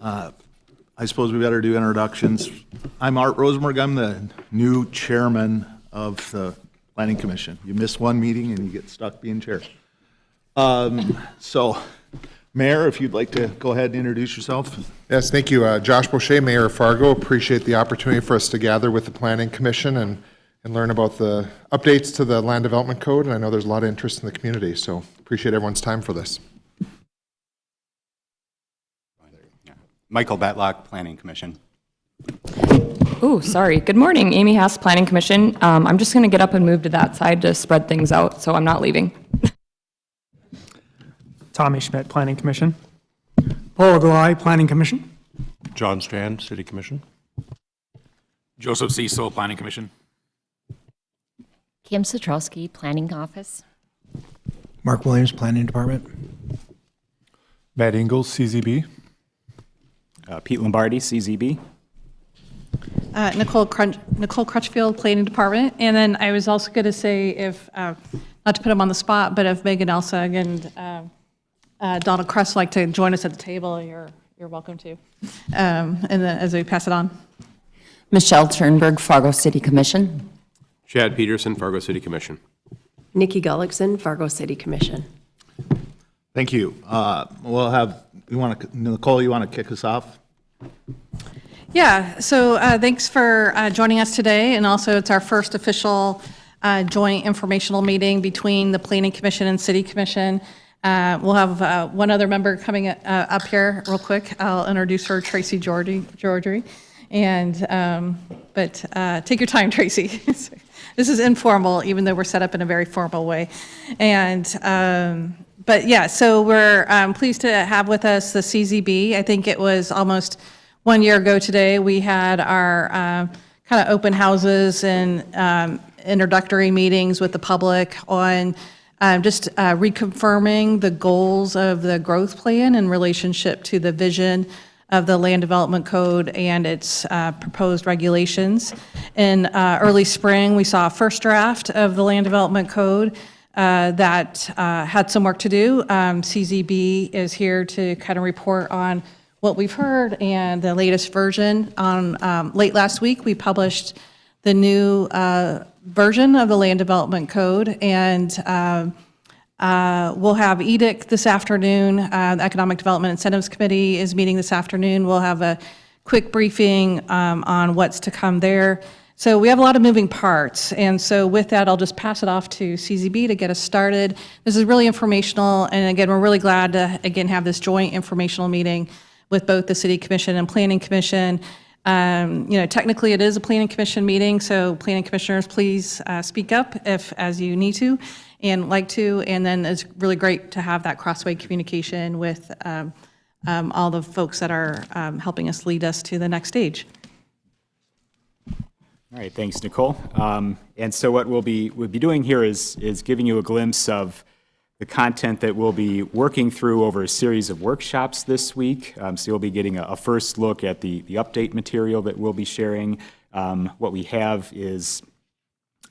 I suppose we better do introductions. I'm Art Rosenberg. I'm the new chairman of the Planning Commission. You miss one meeting and you get stuck being chair. So, Mayor, if you'd like to go ahead and introduce yourself. Yes, thank you. Josh Boucher, Mayor of Fargo. Appreciate the opportunity for us to gather with the Planning Commission and learn about the updates to the Land Development Code. And I know there's a lot of interest in the community, so appreciate everyone's time for this. Michael Batlock, Planning Commission. Oh, sorry. Good morning, Amy Haas, Planning Commission. I'm just going to get up and move to that side to spread things out, so I'm not leaving. Tommy Schmidt, Planning Commission. Paul Aglai, Planning Commission. John Strand, City Commission. Joseph Cecil, Planning Commission. Kim Satrowski, Planning Office. Mark Williams, Planning Department. Matt Ingles, CZB. Pete Lombardi, CZB. Nicole Crutchfield, Planning Department. And then I was also going to say, if not to put them on the spot, but if Megan Elsag and Donald Kress would like to join us at the table, you're welcome to. And then as we pass it on. Michelle Turnberg, Fargo City Commission. Chad Peterson, Fargo City Commission. Nikki Gullickson, Fargo City Commission. Thank you. We'll have, Nicole, you want to kick us off? Yeah, so thanks for joining us today. And also it's our first official joint informational meeting between the Planning Commission and City Commission. We'll have one other member coming up here real quick. I'll introduce her, Tracy Georgie. And, but take your time, Tracy. This is informal, even though we're set up in a very formal way. And, but yeah, so we're pleased to have with us the CZB. I think it was almost 1 year ago today, we had our kind of open houses and introductory meetings with the public on just reconfirming the goals of the growth plan in relationship to the vision of the Land Development Code and its proposed regulations. In early spring, we saw a first draft of the Land Development Code that had some work to do. CZB is here to kind of report on what we've heard and the latest version. On late last week, we published the new version of the Land Development Code, and we'll have EDIC this afternoon. The Economic Development Incentives Committee is meeting this afternoon. We'll have a quick briefing on what's to come there. So we have a lot of moving parts, and so with that, I'll just pass it off to CZB to get us started. This is really informational, and again, we're really glad to again have this joint informational meeting with both the City Commission and Planning Commission. Technically it is a Planning Commission meeting, so Planning Commissioners, please speak up if as you need to and like to, and then it's really great to have that crossway communication with all the folks that are helping us lead us to the next stage. All right, thanks, Nicole. And so what we'll be doing here is giving you a glimpse of the content that we'll be working through over a series of workshops this week. So you'll be getting a first look at the update material that we'll be sharing. What we have is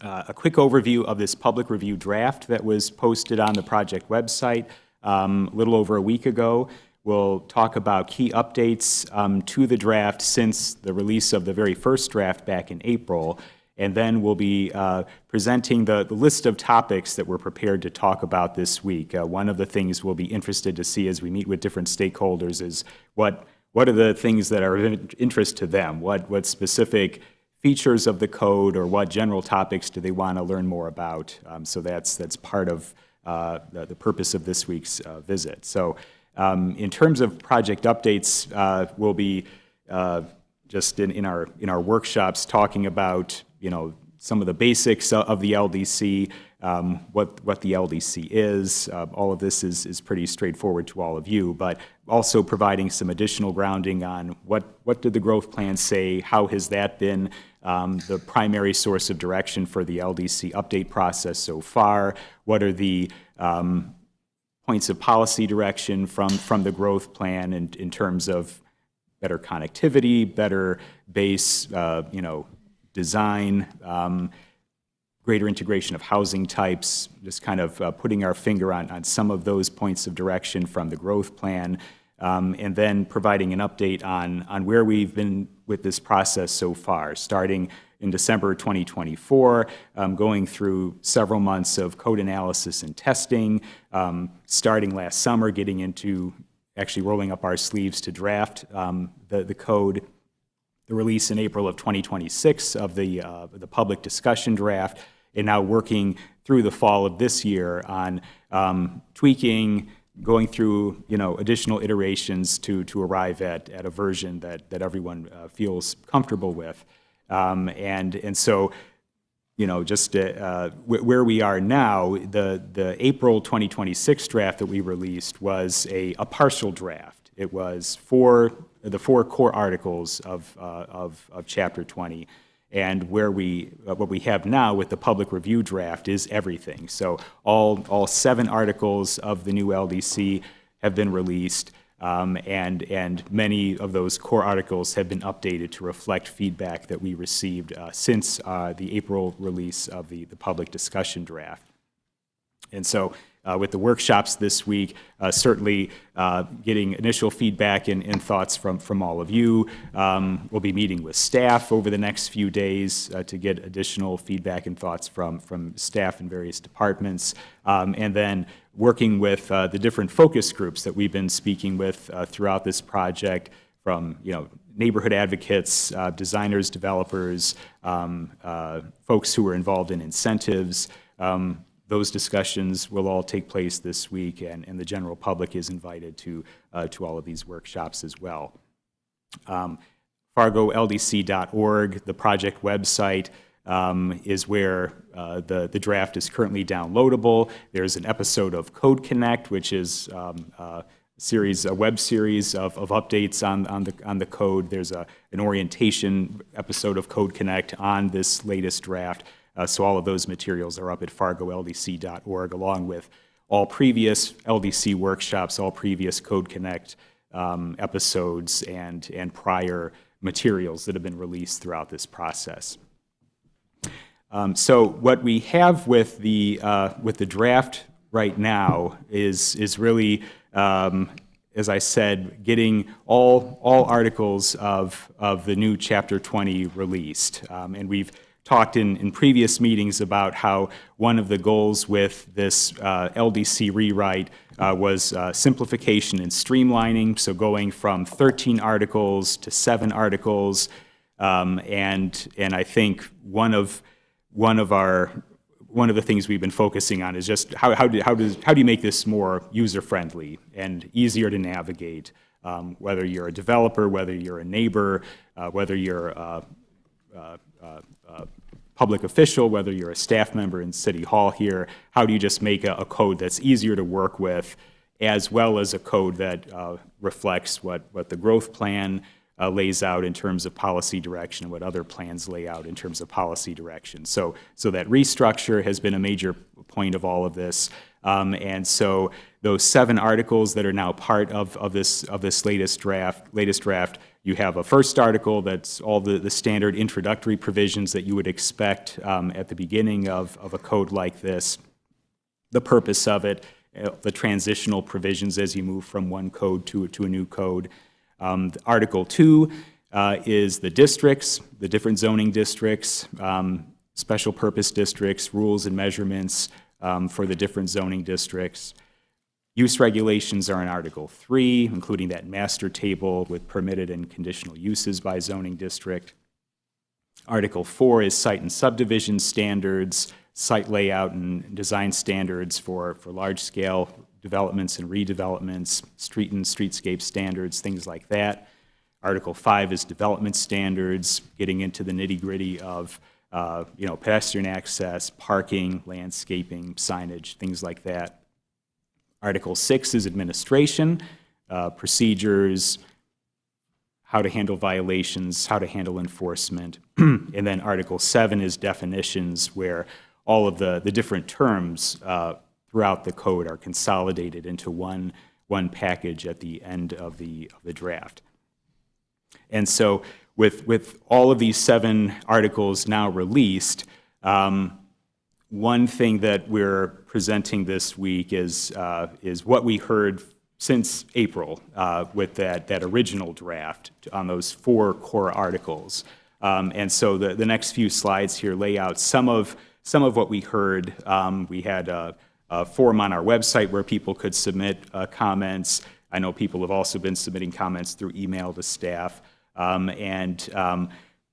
a quick overview of this public review draft that was posted on the project website a little over a week ago. We'll talk about key updates to the draft since the release of the very first draft back in April. And then we'll be presenting the list of topics that we're prepared to talk about this week. One of the things we'll be interested to see as we meet with different stakeholders is what are the things that are of interest to them? What specific features of the code or what general topics do they want to learn more about? So that's part of the purpose of this week's visit. So in terms of project updates, we'll be just in our workshops talking about some of the basics of the LDC, what the LDC is. All of this is pretty straightforward to all of you, but also providing some additional grounding on what did the growth plan say, how has that been the primary source of direction for the LDC update process so far, what are the points of policy direction from the growth plan in terms of better connectivity, better base, design, greater integration of housing types, just kind of putting our finger on some of those points of direction from the growth plan. and then providing an update on where we've been with this process so far, starting in December 2024, going through several months of code analysis and testing, starting last summer, getting into actually rolling up our sleeves to draft the code, the release in April of 2026 of the public discussion draft, and now working through the fall of this year on tweaking, going through additional iterations to arrive at a version that everyone feels comfortable with. And so, just where we are now, the April 2026 draft that we released was a partial draft. It was the four core articles of Chapter 20. And what we have now with the public review draft is everything. So all 7 articles of the new LDC have been released, and many of those core articles have been updated to reflect feedback that we received since the April release of the public discussion draft. And so with the workshops this week, certainly getting initial feedback and thoughts from all of you. We'll be meeting with staff over the next few days to get additional feedback and thoughts from staff in various departments. And then working with the different focus groups that we've been speaking with throughout this project, from neighborhood advocates, designers, developers, folks who are involved in incentives. Those discussions will all take place this week, and the general public is invited to all of these workshops as well. FargoLDC.org, the project website, is where the draft is currently downloadable. There's an episode of Code Connect, which is a web series of updates on the code. There's an orientation episode of Code Connect on this latest draft. So all of those materials are up at FargoLDC.org, along with all previous LDC workshops, all previous Code Connect episodes, and prior materials that have been released throughout this process. So what we have with the draft right now is really, as I said, getting all articles of the new Chapter 20 released, and we've talked in previous meetings about how one of the goals with this LDC rewrite was simplification and streamlining, so going from 13 articles to 7 articles, and I think one of the things we've been focusing on is just how do you make this more user-friendly and easier to navigate, whether you're a developer, whether you're a neighbor, whether you're a public official, whether you're a staff member in City Hall here. How do you just make a code that's easier to work with, as well as a code that reflects what the growth plan lays out in terms of policy direction, and what other plans lay out in terms of policy direction. So that restructure has been a major point of all of this. And so those 7 articles that are now part of this latest draft, you have a first article that's all the standard introductory provisions that you would expect at the beginning of a code like this. The purpose of it, the transitional provisions as you move from one code to a new code. Article 2 is the districts, the different zoning districts, special purpose districts, rules and measurements for the different zoning districts. Use regulations are in Article 3, including that master table with permitted and conditional uses by zoning district. Article 4 is site and subdivision standards, site layout and design standards for large-scale developments and redevelopments, street and streetscape standards, things like that. Article 5 is development standards, getting into the nitty-gritty of pedestrian access, parking, landscaping, signage, things like that. Article 6 is administration, procedures, how to handle violations, how to handle enforcement. And then Article 7 is definitions, where all of the different terms throughout the code are consolidated into one package at the end of the draft. And so with all of these 7 articles now released, one thing that we're presenting this week is what we heard since April with that original draft on those 4 core articles. And so the next few slides here lay out some of what we heard. We had a form on our website where people could submit comments. I know people have also been submitting comments through email to staff.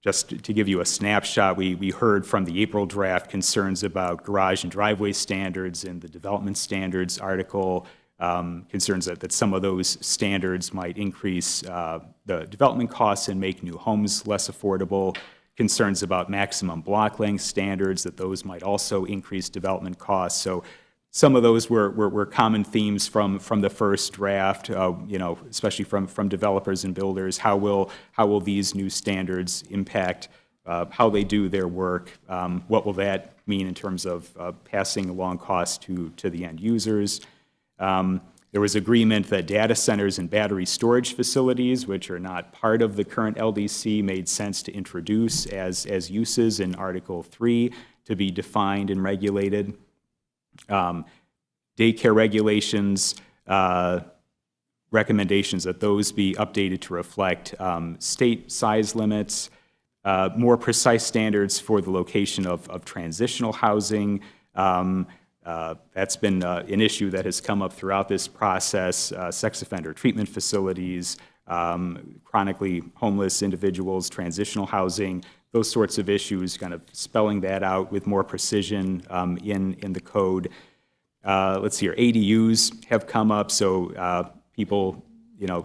Just to give you a snapshot, we heard from the April draft concerns about garage and driveway standards in the development standards article, concerns that some of those standards might increase the development costs and make new homes less affordable, concerns about maximum block length standards, that those might also increase development costs. So some of those were common themes from the first draft, especially from developers and builders. How will these new standards impact how they do their work? What will that mean in terms of passing along costs to the end users? There was agreement that data centers and battery storage facilities, which are not part of the current LDC, made sense to introduce as uses in Article 3 to be defined and regulated. Daycare regulations, recommendations that those be updated to reflect state size limits, more precise standards for the location of transitional housing. That's been an issue that has come up throughout this process. Sex offender treatment facilities, chronically homeless individuals, transitional housing, those sorts of issues, kind of spelling that out with more precision in the code. Let's see here, ADUs have come up, so people,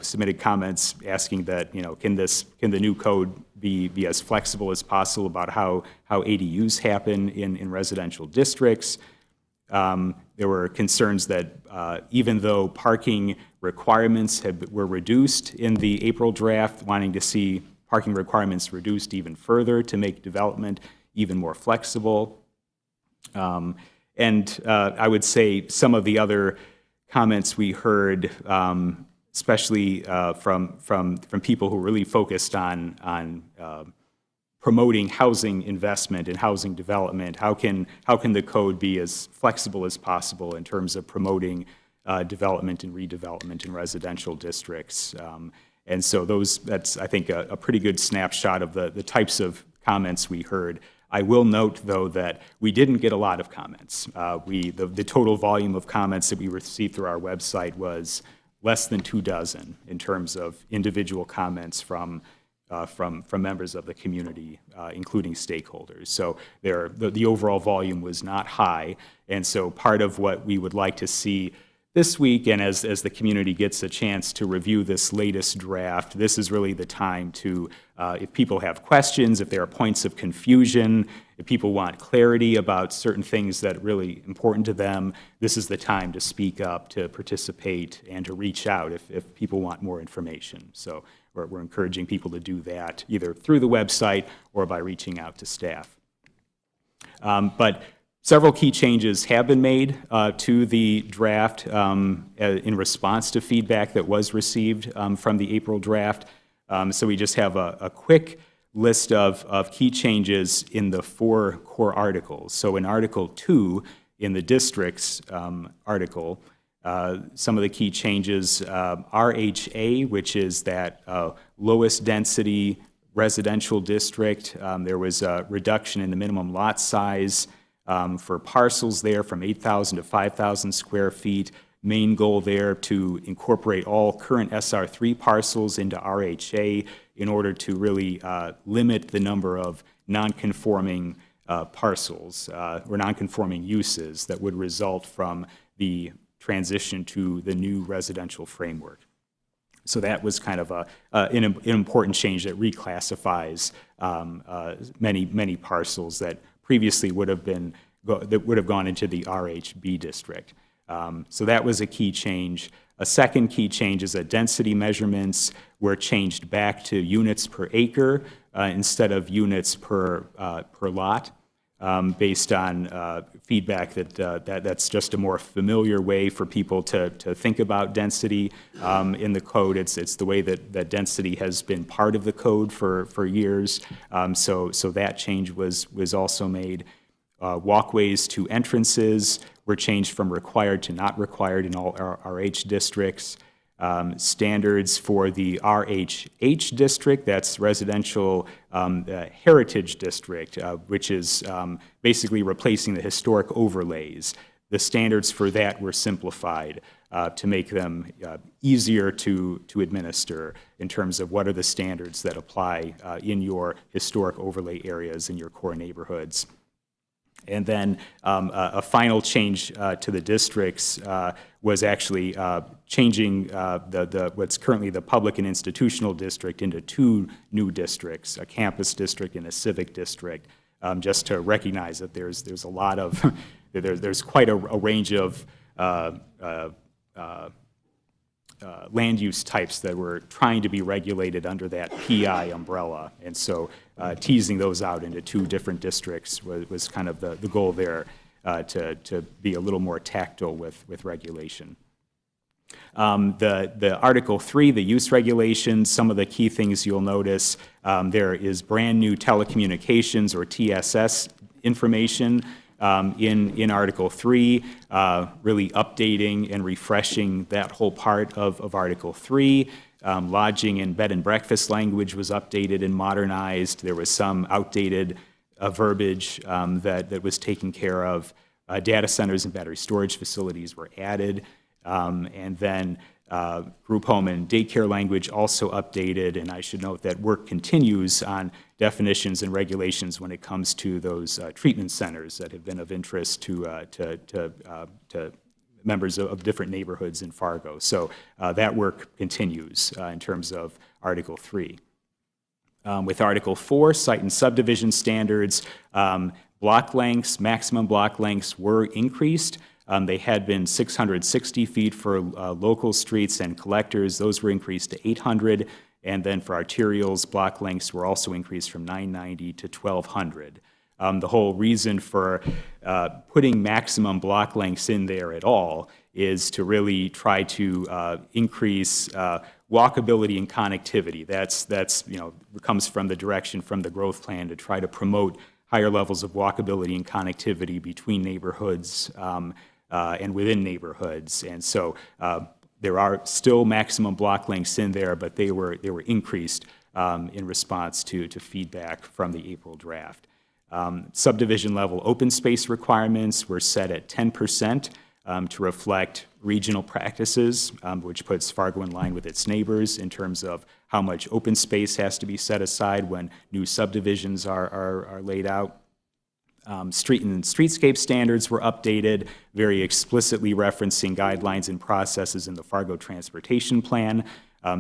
submitted comments asking that, can the new code be as flexible as possible about how ADUs happen in residential districts. There were concerns that even though parking requirements were reduced in the April draft, wanting to see parking requirements reduced even further to make development even more flexible. And I would say some of the other comments we heard, especially from people who really focused on promoting housing investment and housing development. How can the code be as flexible as possible in terms of promoting development and redevelopment in residential districts? And so that's, I think, a pretty good snapshot of the types of comments we heard. I will note, though, that we didn't get a lot of comments. The total volume of comments that we received through our website was less than 24 in terms of individual comments from members of the community, including stakeholders. So the overall volume was not high, and so part of what we would like to see this week, and as the community gets a chance to review this latest draft, this is really the time to, if people have questions, if there are points of confusion, if people want clarity about certain things that are really important to them, this is the time to speak up, to participate, and to reach out if people want more information. So we're encouraging people to do that, either through the website or by reaching out to staff. But several key changes have been made to the draft in response to feedback that was received from the April draft. So we just have a quick list of key changes in the 4 core articles. So in Article 2, in the districts article, some of the key changes, RHA, which is that lowest density residential district, there was a reduction in the minimum lot size for parcels there from 8,000 to 5,000 square feet. Main goal there to incorporate all current SR3 parcels into RHA in order to really limit the number of non-conforming parcels or non-conforming uses that would result from the transition to the new residential framework. So that was kind of an important change that reclassifies many parcels that previously would have gone into the RHB district. So that was a key change. A second key change is that density measurements were changed back to units per acre instead of units per lot, based on feedback that's just a more familiar way for people to think about density in the code. It's the way that density has been part of the code for years. So that change was also made. Walkways to entrances were changed from required to not required in all RH districts. standards for the RHH district, that's Residential Heritage District, which is basically replacing the historic overlays. The standards for that were simplified to make them easier to administer in terms of what are the standards that apply in your historic overlay areas in your core neighborhoods. And then a final change to the districts was actually changing what's currently the public and institutional district into two new districts, a campus district and a civic district, just to recognize that there's a lot of, there's quite a range of land use types that were trying to be regulated under that PI umbrella. And so teasing those out into two different districts was kind of the goal there, to be a little more tactile with regulation. The Article 3, the use regulations, some of the key things you'll notice, there is brand new telecommunications or TSS information in Article 3, really updating and refreshing that whole part of Article 3. Lodging and bed and breakfast language was updated and modernized. There was some outdated verbiage that was taken care of. Data centers and battery storage facilities were added. And then group home and daycare language also updated, and I should note that work continues on definitions and regulations when it comes to those treatment centers that have been of interest to members of different neighborhoods in Fargo. So that work continues in terms of Article 3. With Article 4, site and subdivision standards, block lengths, maximum block lengths were increased. They had been 660 feet for local streets and collectors. Those were increased to 800. And then for arterials, block lengths were also increased from 990 to 1,200. The whole reason for putting maximum block lengths in there at all is to really try to increase walkability and connectivity. That's comes from the direction from the growth plan to try to promote higher levels of walkability and connectivity between neighborhoods and within neighborhoods. And so there are still maximum block lengths in there, but they were increased in response to feedback from the April draft. Subdivision level open space requirements were set at 10% to reflect regional practices, which puts Fargo in line with its neighbors in terms of how much open space has to be set aside when new subdivisions are laid out. Street and streetscape standards were updated, very explicitly referencing guidelines and processes in the Fargo Transportation Plan.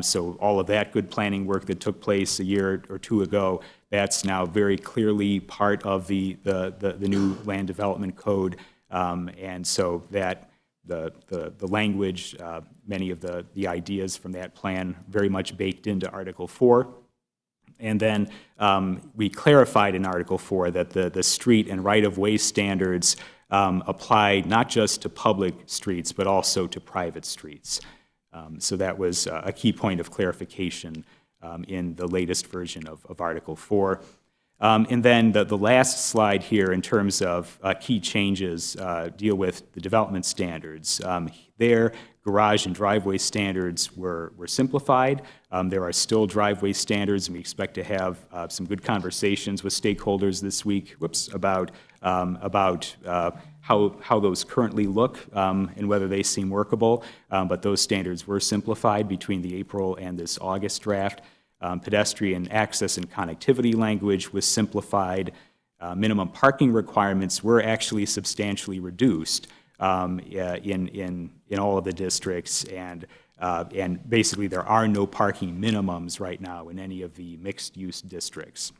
So all of that good planning work that took place a year or two ago, that's now very clearly part of the new land development code. And so that the language, many of the ideas from that plan very much baked into Article 4. And then we clarified in Article 4 that the street and right-of-way standards apply not just to public streets, but also to private streets. So that was a key point of clarification in the latest version of Article 4. And then the last slide here in terms of key changes deal with the development standards. There, garage and driveway standards were simplified. There are still driveway standards, and we expect to have some good conversations with stakeholders this week about how those currently look and whether they seem workable. But those standards were simplified between the April and this August draft. Pedestrian access and connectivity language was simplified. Minimum parking requirements were actually substantially reduced in all of the districts, and basically there are no parking minimums right now in any of the mixed-use districts.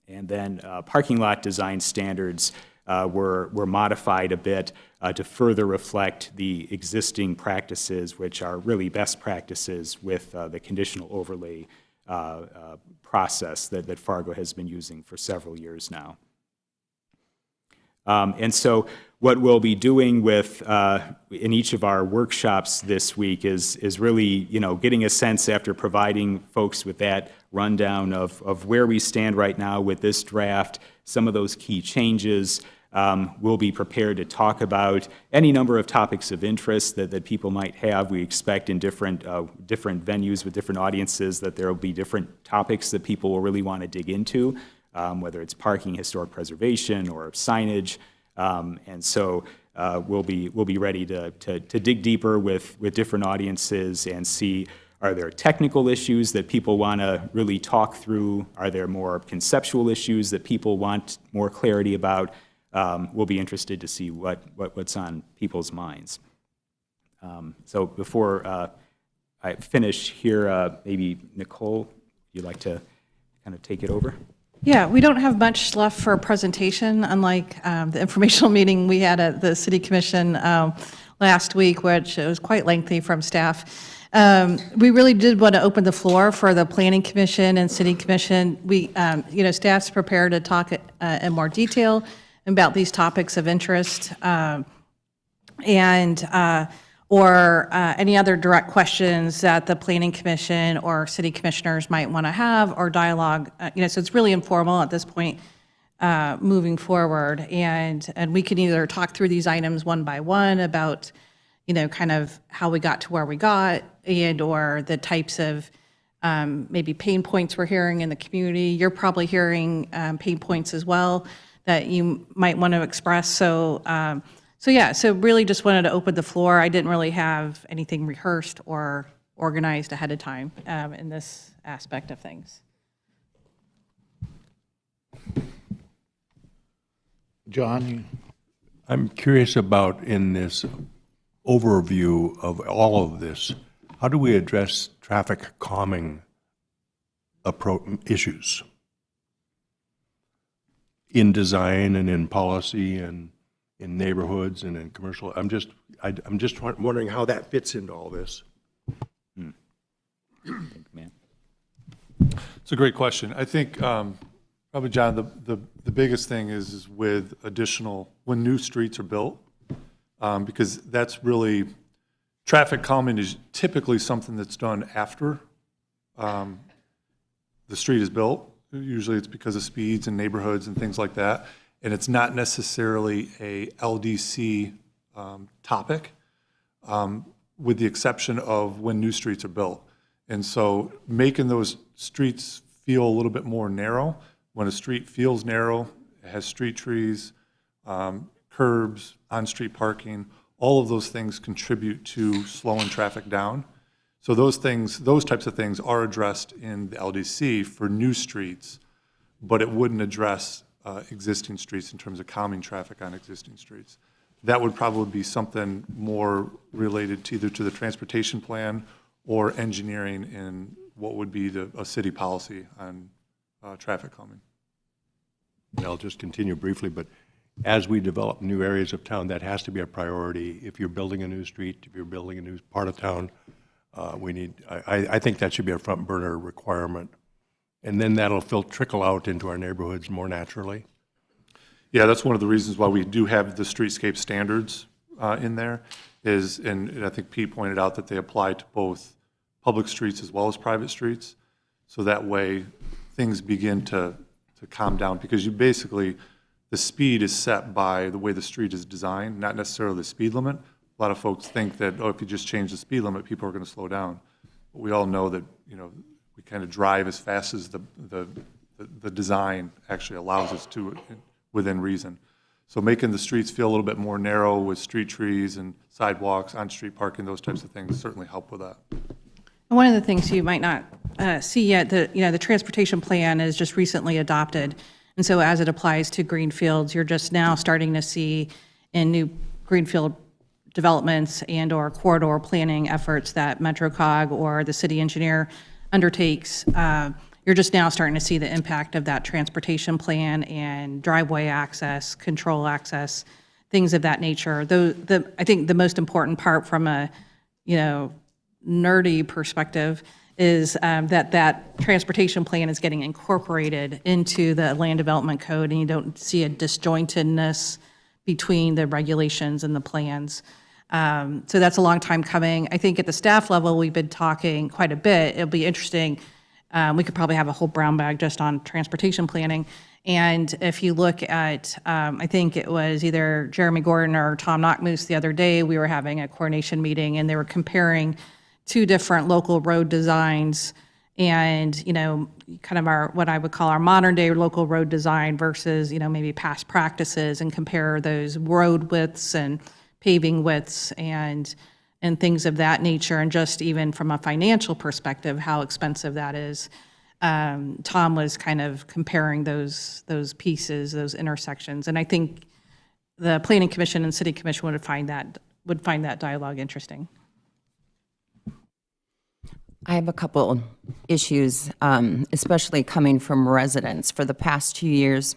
And then parking lot design standards were modified a bit to further reflect the existing practices, which are really best practices with the conditional overlay process that Fargo has been using for several years now. And so what we'll be doing with in each of our workshops this week is really, getting a sense after providing folks with that rundown of where we stand right now with this draft, some of those key changes, We'll be prepared to talk about any number of topics of interest that people might have. We expect in different venues with different audiences that there will be different topics that people will really want to dig into, whether it's parking, historic preservation, or signage. And so we'll be ready to dig deeper with different audiences and see, are there technical issues that people want to really talk through? Are there more conceptual issues that people want more clarity about? We'll be interested to see what's on people's minds. So before I finish here, maybe Nicole, you'd like to kind of take it over? Yeah, we don't have much left for a presentation, unlike the informational meeting we had at the City Commission last week, which was quite lengthy from staff. We really did want to open the floor for the Planning Commission and City Commission. We, staff's prepared to talk in more detail about these topics of interest or any other direct questions that the Planning Commission or City Commissioners might want to have, or dialogue. So it's really informal at this point moving forward. And we can either talk through these items one by one about, kind of how we got to where we got, and or the types of maybe pain points we're hearing in the community. You're probably hearing pain points as well that you might want to express. So really just wanted to open the floor. I didn't really have anything rehearsed or organized ahead of time in this aspect of things. John? I'm curious about, in this overview of all of this, how do we address traffic calming issues in design and in policy and in neighborhoods and in commercial? I'm just wondering how that fits into all this. Man. It's a great question. I think probably, John, the biggest thing is with when new streets are built, because that's really, traffic calming is typically something that's done after the street is built. Usually it's because of speeds and neighborhoods and things like that. And it's not necessarily a LDC topic, with the exception of when new streets are built. And so making those streets feel a little bit more narrow. When a street feels narrow, it has street trees, curbs, on-street parking, all of those things contribute to slowing traffic down. So those types of things are addressed in the LDC for new streets, but it wouldn't address existing streets in terms of calming traffic on existing streets. That would probably be something more related to either to the transportation plan or engineering in what would be a city policy on traffic calming. And I'll just continue briefly, but as we develop new areas of town, that has to be a priority. If you're building a new street, if you're building a new part of town, I think that should be a front burner requirement. And then that'll trickle out into our neighborhoods more naturally. Yeah, that's one of the reasons why we do have the streetscape standards in there, and I think Pete pointed out that they apply to both public streets as well as private streets. So that way things begin to calm down, because the speed is set by the way the street is designed, not necessarily the speed limit. A lot of folks think that, if you just change the speed limit, people are going to slow down. But we all know that, we kind of drive as fast as the design actually allows us to, within reason. So making the streets feel a little bit more narrow with street trees and sidewalks, on-street parking, those types of things certainly help with that. One of the things you might not see yet, the transportation plan is just recently adopted. And so as it applies to greenfields, you're just now starting to see in new greenfield developments and or corridor planning efforts that MetroCog or the city engineer undertakes. You're just now starting to see the impact of that transportation plan and driveway access, control access, things of that nature. I think the most important part from a, nerdy perspective is that transportation plan is getting incorporated into the land development code, and you don't see a disjointedness between the regulations and the plans. So that's a long time coming. I think at the staff level, we've been talking quite a bit. It'll be interesting. We could probably have a whole brown bag just on transportation planning. And if you look at, I think it was either Jeremy Gordon or Tom Knockmoose the other day, we were having a coordination meeting, and they were comparing two different local road designs and, kind of what I would call our modern day local road design versus, maybe past practices, and compare those road widths and paving widths and things of that nature. And just even from a financial perspective, how expensive that is. Tom was kind of comparing those pieces, those intersections. And I think the Planning Commission and City Commission would find that dialogue interesting. I have a couple issues, especially coming from residents. For the past 2 years,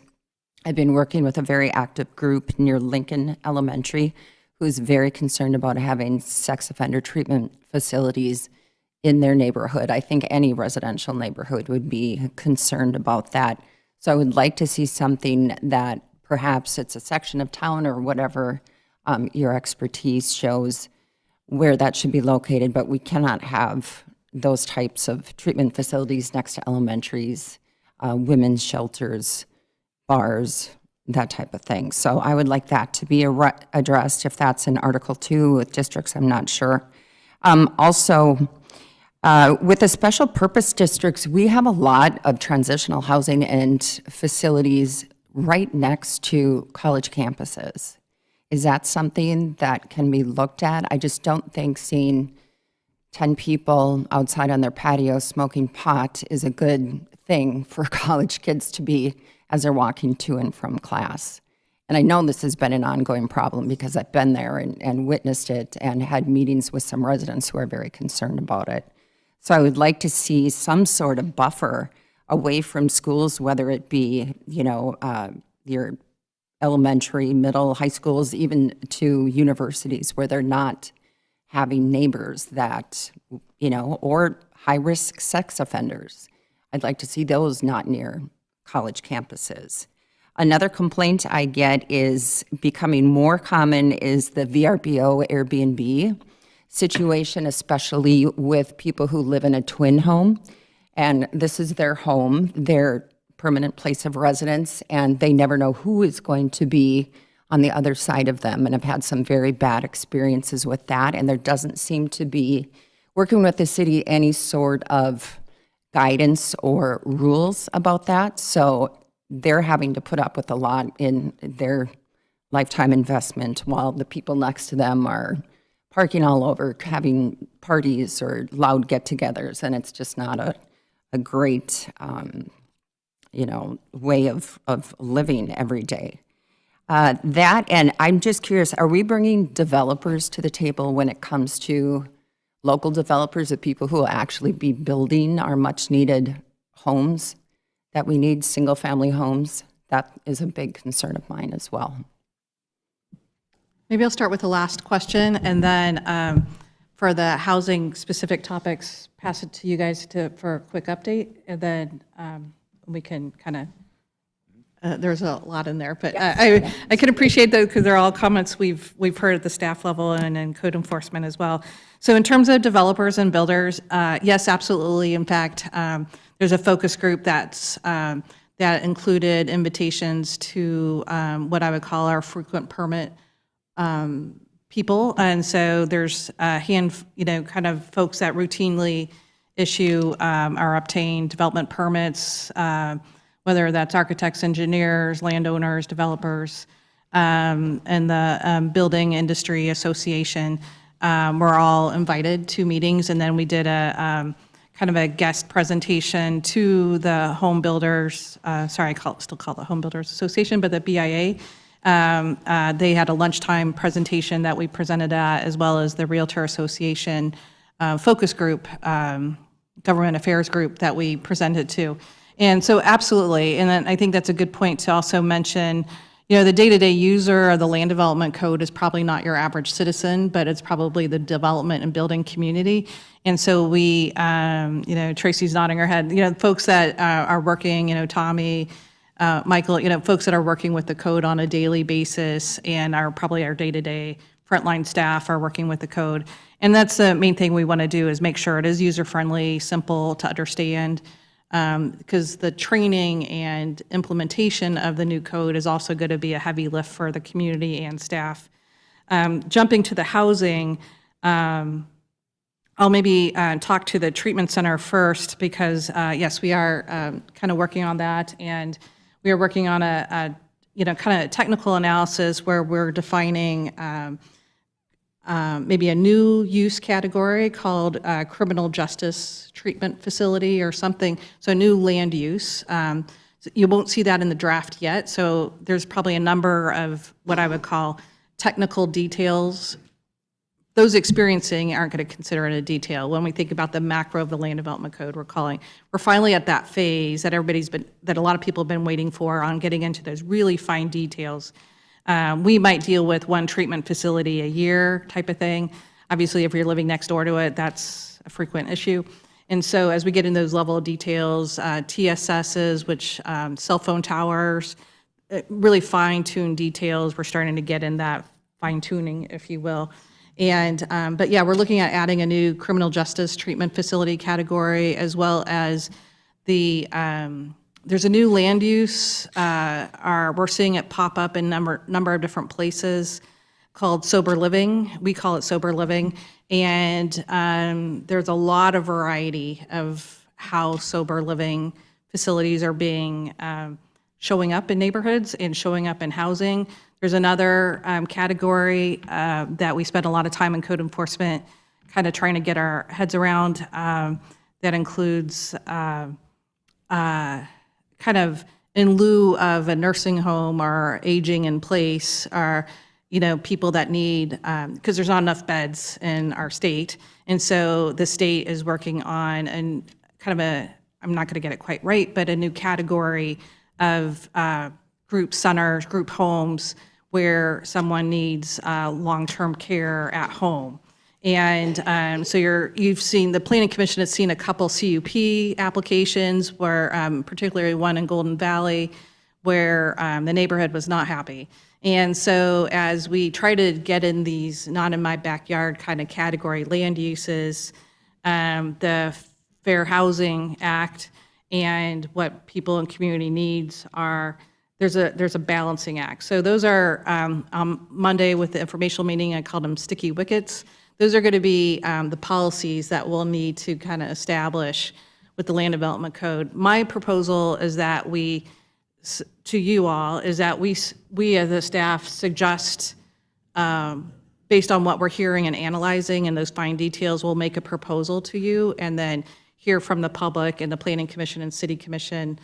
I've been working with a very active group near Lincoln Elementary who's very concerned about having sex offender treatment facilities in their neighborhood. I think any residential neighborhood would be concerned about that. So I would like to see something that perhaps it's a section of town or whatever your expertise shows where that should be located, but we cannot have those types of treatment facilities next to elementaries, women's shelters, bars, that type of thing. So I would like that to be addressed. If that's in Article 2 with districts, I'm not sure. Also, with the special purpose districts, we have a lot of transitional housing and facilities right next to college campuses. Is that something that can be looked at? I just don't think seeing 10 people outside on their patio smoking pot is a good thing for college kids to be as they're walking to and from class. And I know this has been an ongoing problem because I've been there and witnessed it and had meetings with some residents who are very concerned about it. So I would like to see some sort of buffer away from schools, whether it be, your elementary, middle, high schools, even to universities where they're not having neighbors that, or high-risk sex offenders. I'd like to see those not near college campuses. Another complaint I get is becoming more common is the VRBO Airbnb situation, especially with people who live in a twin home. And this is their home, their permanent place of residence, and they never know who is going to be on the other side of them. And I've had some very bad experiences with that. And there doesn't seem to be, working with the city, any sort of guidance or rules about that. So they're having to put up with a lot in their lifetime investment while the people next to them are parking all over, having parties or loud get-togethers. And it's just not a great, way of living every day. That, and I'm just curious, are we bringing developers to the table when it comes to local developers, the people who will actually be building our much-needed homes that we need, single-family homes? That is a big concern of mine as well. Maybe I'll start with the last question, and then for the housing-specific topics, pass it to you guys for a quick update, and then we can kind of, there's a lot in there, but I can appreciate those because they're all comments we've heard at the staff level and in code enforcement as well. So in terms of developers and builders, yes, absolutely. In fact, there's a focus group that included invitations to what I would call our frequent permit people. And so there's kind of folks that routinely issue or obtain development permits, whether that's architects, engineers, landowners, developers, and the Building Industry Association. We're all invited to meetings, and then we did a kind of a guest presentation to the home builders. Sorry, still call it the Home Builders Association, but the BIA. They had a lunchtime presentation that we presented at, as well as the Realtor Association focus group, government affairs group that we presented to. And so absolutely, and then I think that's a good point to also mention, the day-to-day user of the land development code is probably not your average citizen, but it's probably the development and building community. And so we, Tracy's nodding her head, folks that are working, Tommy, Michael, folks that are working with the code on a daily basis and are probably our day-to-day frontline staff are working with the code. And that's the main thing we want to do is make sure it is user-friendly, simple to understand. because the training and implementation of the new code is also going to be a heavy lift for the community and staff. Jumping to the housing, I'll maybe talk to the treatment center first because, yes, we are kind of working on that, and we are working on a kind of technical analysis where we're defining maybe a new use category called criminal justice treatment facility or something, so new land use. You won't see that in the draft yet, so there's probably a number of what I would call technical details. Those experiencing aren't going to consider it a detail. When we think about the macro of the land development code, we're finally at that phase that that a lot of people have been waiting for on getting into those really fine details. We might deal with one treatment facility a year type of thing. Obviously, if you're living next door to it, that's a frequent issue. And so as we get in those level of details, TSSs, which cell phone towers, really fine-tuned details, we're starting to get in that fine-tuning, if you will. And, but yeah, we're looking at adding a new criminal justice treatment facility category, as well as the, there's a new land use, we're seeing it pop up in number of different places called sober living. We call it sober living. And there's a lot of variety of how sober living facilities are being, showing up in neighborhoods and showing up in housing. There's another category that we spent a lot of time in code enforcement kind of trying to get our heads around that includes kind of in lieu of a nursing home or aging in place are, people that need, because there's not enough beds in our state. And so the state is working on kind of I'm not going to get it quite right, but a new category of group centers, group homes, where someone needs long-term care at home. And so you've seen, the Planning Commission has seen a couple CUP applications where, particularly one in Golden Valley, where the neighborhood was not happy. And so as we try to get in these not in my backyard kind of category land uses, the Fair Housing Act and what people in community needs are, there's a balancing act. So those are, on Monday with the informational meeting, I called them sticky wickets. Those are going to be the policies that we'll need to kind of establish with the land development code. My proposal is that to you all, is that we as a staff suggest, based on what we're hearing and analyzing and those fine details, we'll make a proposal to you and then hear from the public and the Planning Commission and City Commission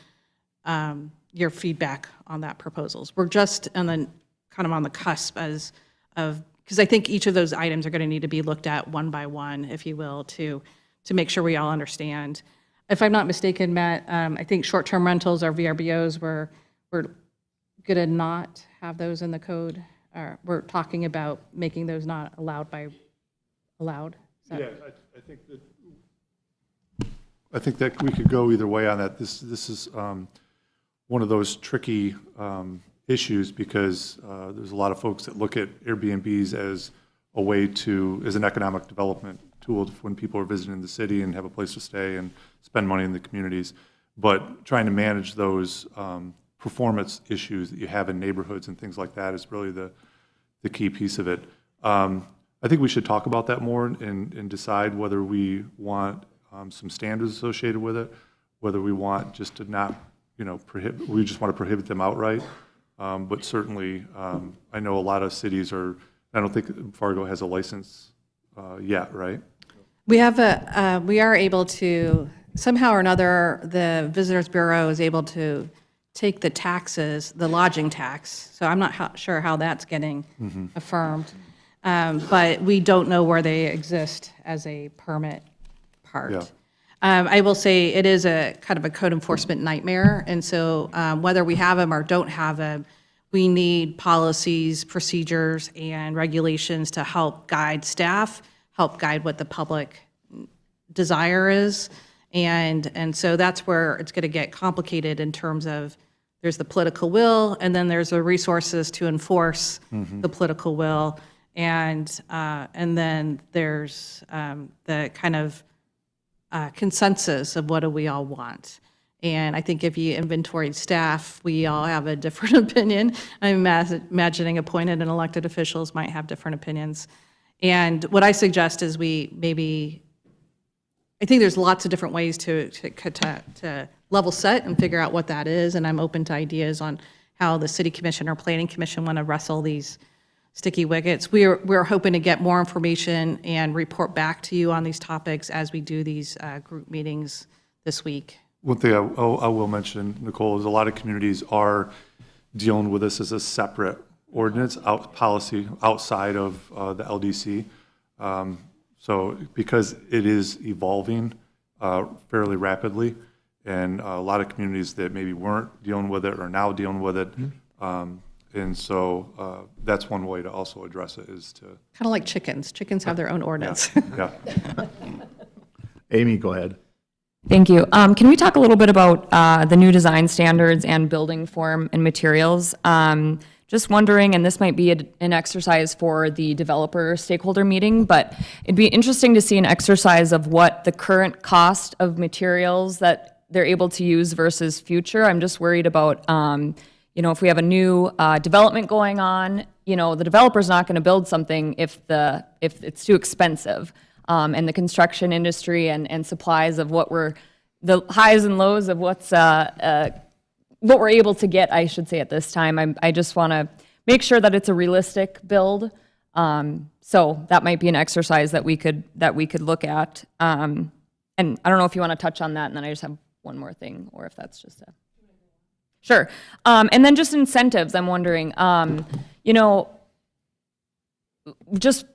your feedback on that proposals. We're just kind of on the cusp because I think each of those items are going to need to be looked at one by one, if you will, to make sure we all understand. If I'm not mistaken, Matt, I think short-term rentals or VRBOs, we're going to not have those in the code. Or we're talking about making those not allowed by allowed. Yeah, I think that we could go either way on that. This is one of those tricky issues because there's a lot of folks that look at Airbnbs as a way as an economic development tool when people are visiting the city and have a place to stay and spend money in the communities. But trying to manage those performance issues that you have in neighborhoods and things like that is really the key piece of it. I think we should talk about that more and decide whether we want some standards associated with it, whether we want just to not, we just want to prohibit them outright. But certainly, I know a lot of cities I don't think Fargo has a license yet, right? We are able to, somehow or another, the Visitors Bureau is able to take the taxes, the lodging tax, so I'm not sure how that's getting affirmed, but we don't know where they exist as a permit part. Yeah. I will say it is a kind of a code enforcement nightmare, and so whether we have them or don't have them, we need policies, procedures, and regulations to help guide staff, help guide what the public desire is, and so that's where it's going to get complicated in terms of there's the political will, and then there's the resources to enforce the political will, and then there's the kind of consensus of what do we all want. And I think if you inventory staff, we all have a different opinion. I'm imagining appointed and elected officials might have different opinions. And what I suggest is we maybe, I think there's lots of different ways to level set and figure out what that is, and I'm open to ideas on how the city commission or planning commission want to wrestle these sticky wickets. We're hoping to get more information and report back to you on these topics as we do these group meetings this week. One thing I will mention, Nicole, is a lot of communities are dealing with this as a separate ordinance, policy outside of the LDC. So because it is evolving fairly rapidly, and a lot of communities that maybe weren't dealing with it are now dealing with it. And so that's one way to also address it, is to. Kind of like chickens. Chickens have their own ordinance. Yeah. Amy, go ahead. Thank you. Can we talk a little bit about the new design standards and building form and materials? Just wondering, and this might be an exercise for the developer stakeholder meeting, but it'd be interesting to see an exercise of what the current cost of materials that they're able to use versus future. I'm just worried about, if we have a new development going on, the developer's not going to build something if it's too expensive. And the construction industry and supplies of the highs and lows of what we're able to get, I should say, at this time. I just want to make sure that it's a realistic build. So that might be an exercise that we could look at. And I don't know if you want to touch on that, and then I just have one more thing, or if that's just a. Sure. And then just incentives, I'm wondering, just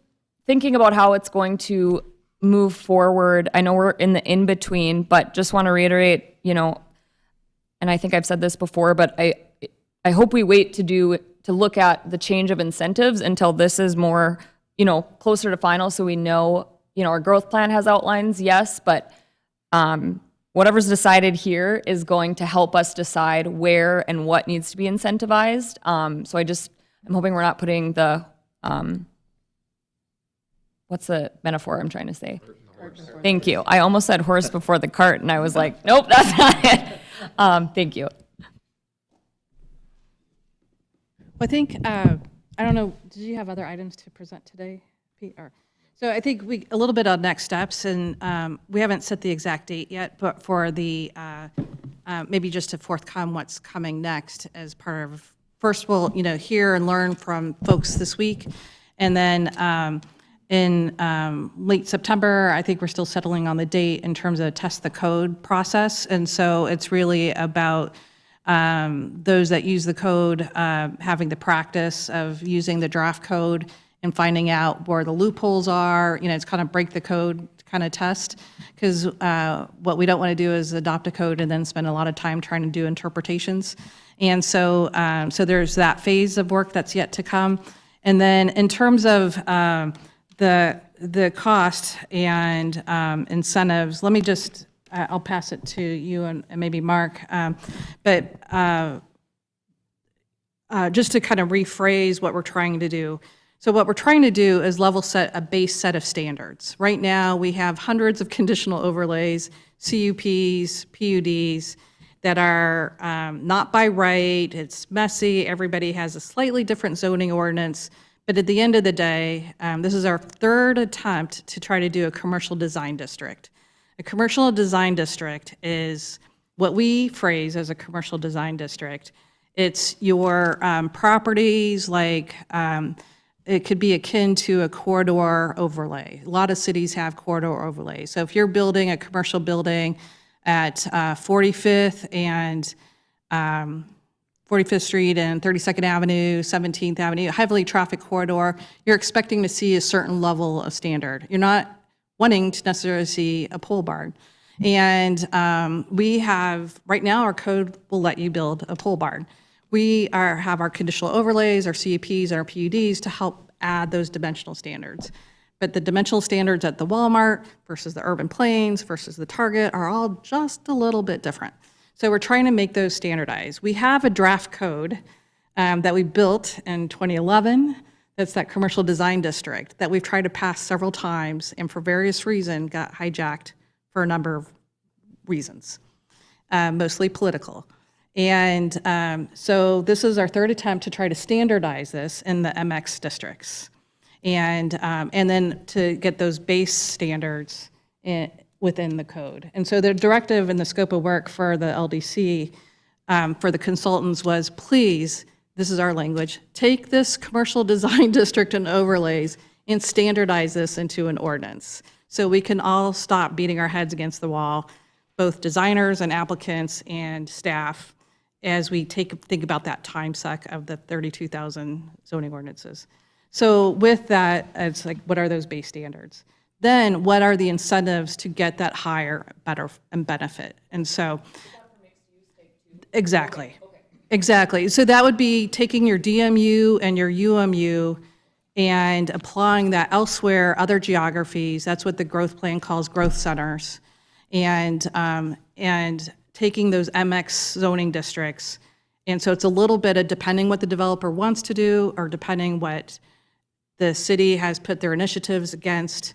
thinking about how it's going to move forward. I know we're in the in-between, but just want to reiterate, and I think I've said this before, but I hope we wait to look at the change of incentives until this is more, closer to final, so we know, our growth plan has outlines, yes, but whatever's decided here is going to help us decide where and what needs to be incentivized. So I'm hoping we're not putting the, what's the metaphor I'm trying to say? Thank you. I almost said horse before the cart, and I was like, nope, that's not it. Thank you. I think, I don't know, did you have other items to present today, Pete? So I think a little bit on next steps, and we haven't set the exact date yet, but for the, maybe just to forthcome what's coming next as part of, first we'll, hear and learn from folks this week, and then in late September, I think we're still settling on the date in terms of test the code process, and so it's really about those that use the code having the practice of using the draft code and finding out where the loopholes are. It's kind of break the code kind of test, because what we don't want to do is adopt a code and then spend a lot of time trying to do interpretations. And so there's that phase of work that's yet to come. And then in terms of the cost and incentives, let me just, I'll pass it to you and maybe Mark. But just to kind of rephrase what we're trying to do. So what we're trying to do is level set a base set of standards. Right now, we have hundreds of conditional overlays, CUPs, PUDs, that are not by right, it's messy, everybody has a slightly different zoning ordinance, but at the end of the day, this is our third attempt to try to do a commercial design district. A commercial design district is what we phrase as a commercial design district. It's your properties like, it could be akin to a corridor overlay. A lot of cities have corridor overlays. So if you're building a commercial building at 45th and 45th Street and 32nd Avenue, 17th Avenue, heavily traffic corridor, you're expecting to see a certain level of standard. You're not wanting to necessarily see a pole barn. And we have, right now, our code will let you build a pole barn. We have our conditional overlays, our CUPs, and our PUDs to help add those dimensional standards. But the dimensional standards at the Walmart versus the urban plains versus the Target are all just a little bit different. So we're trying to make those standardized. We have a draft code that we built in 2011. That's that commercial design district that we've tried to pass several times and for various reasons got hijacked for a number of reasons. mostly political. And so this is our third attempt to try to standardize this in the MX districts. And then to get those base standards within the code. And so the directive and the scope of work for the LDC, for the consultants was, please, this is our language, take this commercial design district and overlays and standardize this into an ordinance. So we can all stop beating our heads against the wall, both designers and applicants and staff, as we think about that time suck of the 32,000 zoning ordinances. So with that, it's like, what are those base standards? Then what are the incentives to get that higher, better, and benefit? And so, exactly. Exactly. So that would be taking your DMU and your UMU and applying that elsewhere, other geographies. That's what the growth plan calls growth centers. And taking those MX zoning districts. And so it's a little bit of depending what the developer wants to do or depending what the city has put their initiatives against.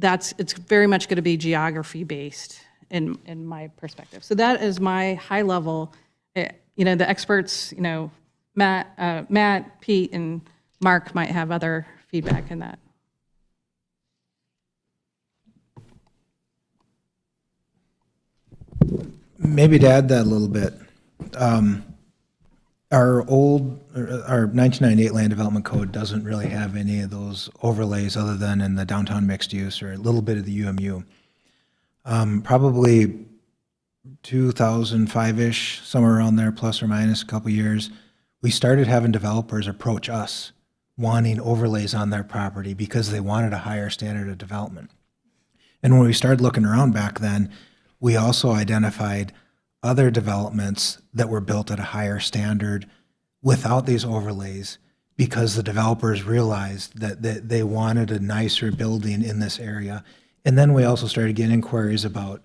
It's very much going to be geography based in my perspective. So that is my high level. The experts, Matt, Pete, and Mark might have other feedback in that. Maybe to add that a little bit, our 1998 Land Development Code doesn't really have any of those overlays other than in the downtown mixed use or a little bit of the UMU. Probably 2005-ish, somewhere around there, plus or minus a couple years, we started having developers approach us wanting overlays on their property because they wanted a higher standard of development. And when we started looking around back then, we also identified other developments that were built at a higher standard without these overlays because the developers realized that they wanted a nicer building in this area. And then we also started getting inquiries about,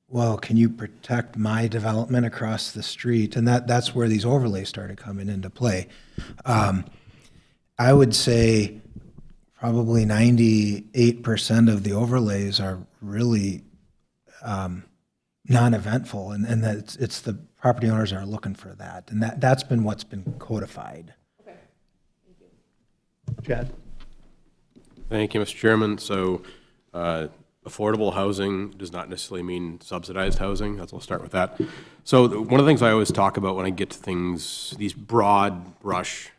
well, can you protect my development across the street? And that's where these overlays started coming into play. I would say probably 98% of the overlays are really non-eventful, and that it's the property owners are looking for that, and that's been what's been codified. Okay, thank you. Chad? Thank you, Mr. Chairman. So affordable housing does not necessarily mean subsidized housing. We'll start with that. So one of the things I always talk about when I get to things, these broad brush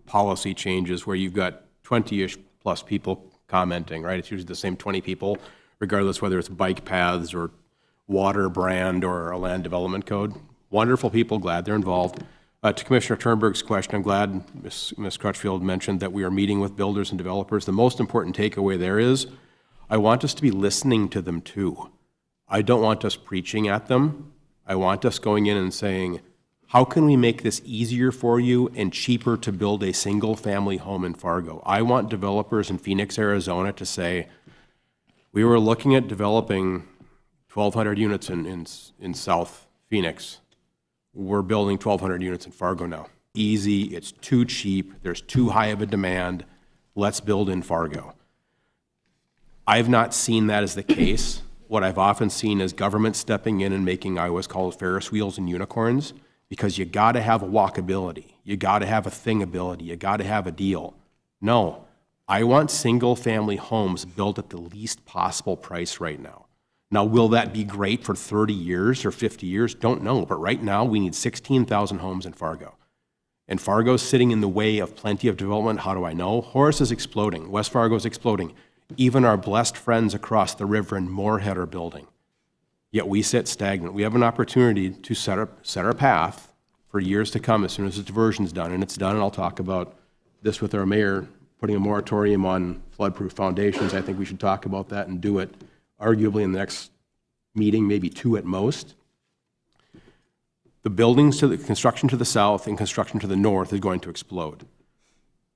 policy changes where you've got 20-ish plus people commenting, right? It's usually the same 20 people, regardless whether it's bike paths or water brand or a land development code. Wonderful people, glad they're involved. To Commissioner Turnberg's question, I'm glad Ms. Crutchfield mentioned that we are meeting with builders and developers. The most important takeaway there is I want us to be listening to them too. I don't want us preaching at them. I want us going in and saying, how can we make this easier for you and cheaper to build a single family home in Fargo? I want developers in Phoenix, Arizona to say, we were looking at developing 1,200 units in South Phoenix. We're building 1,200 units in Fargo now. Easy, it's too cheap, there's too high of a demand, let's build in Fargo. I've not seen that as the case. What I've often seen is government stepping in and making, I always call it Ferris wheels and unicorns, because you gotta have a walkability, you gotta have a thingability, you gotta have a deal. No, I want single family homes built at the least possible price right now. Now, will that be great for 30 years or 50 years? Don't know, but right now we need 16,000 homes in Fargo. And Fargo's sitting in the way of plenty of development. How do I know? Horace is exploding, West Fargo's exploding. Even our blessed friends across the river in Moorhead are building. Yet we sit stagnant. We have an opportunity to set our path for years to come as soon as the diversion's done. And it's done, and I'll talk about this with our mayor, putting a moratorium on flood-proof foundations. I think we should talk about that and do it arguably in the next meeting, maybe two at most. The buildings to the construction to the south and construction to the north is going to explode.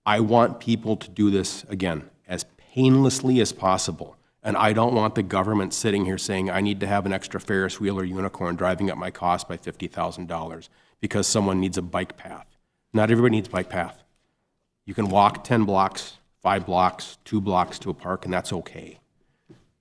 I want people to do this, again, as painlessly as possible. And I don't want the government sitting here saying, I need to have an extra Ferris wheel or unicorn driving up my cost by $50,000 because someone needs a bike path. Not everybody needs a bike path. You can walk 10 blocks, 5 blocks, 2 blocks to a park, and that's okay.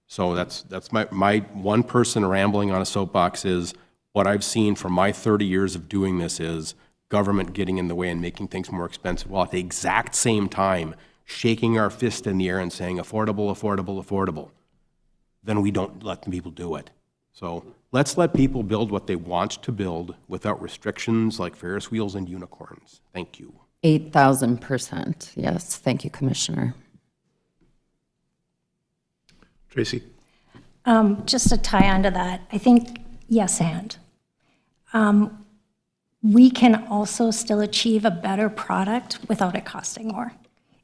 So that's my one person rambling on a soapbox is, What I've seen from my 30 years of doing this is government getting in the way and making things more expensive, while at the exact same time shaking our fist in the air and saying affordable, affordable, affordable. Then we don't let the people do it. So let's let people build what they want to build without restrictions like Ferris wheels and unicorns. Thank you. 8,000%. Yes, thank you, Commissioner. Tracy? Just to tie onto that, I think yes and. We can also still achieve a better product without it costing more.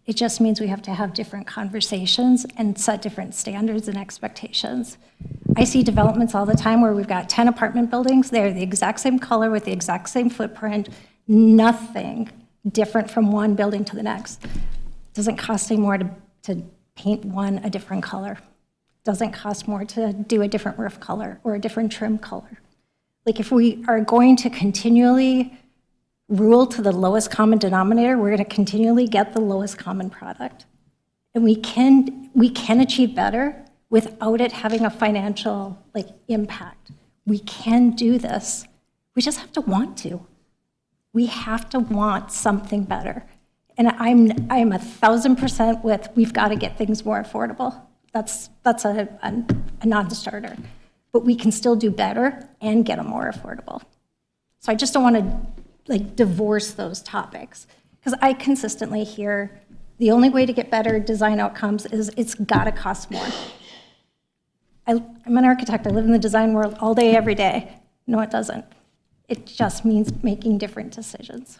It just means we have to have different conversations and set different standards and expectations. I see developments all the time where we've got 10 apartment buildings, they're the exact same color with the exact same footprint, nothing different from one building to the next. Doesn't cost any more to paint one a different color. Doesn't cost more to do a different roof color or a different trim color. Like if we are going to continually rule to the lowest common denominator, we're going to continually get the lowest common product. And we can achieve better without it having a financial impact. We can do this. We just have to want to. We have to want something better. And I'm 1,000% with we've got to get things more affordable. That's a non-starter. But we can still do better and get them more affordable. So I just don't want to divorce those topics, because I consistently hear the only way to get better design outcomes is it's got to cost more. I'm an architect. I live in the design world all day, every day. No, it doesn't. It just means making different decisions.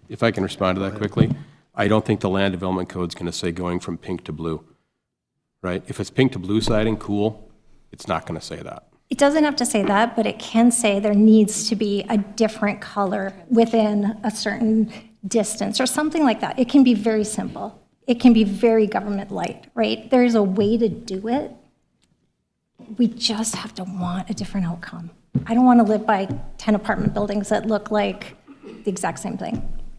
If I can respond to that quickly, I don't think the land development code is going to say going from pink to blue, right? If it's pink to blue siding, cool. It's not going to say that. It doesn't have to say that, but it can say there needs to be a different color within a certain distance or something like that. It can be very simple. It can be very government light, right? There's a way to do it. We just have to want a different outcome. I don't want to live by 10 apartment buildings that look like the exact same thing.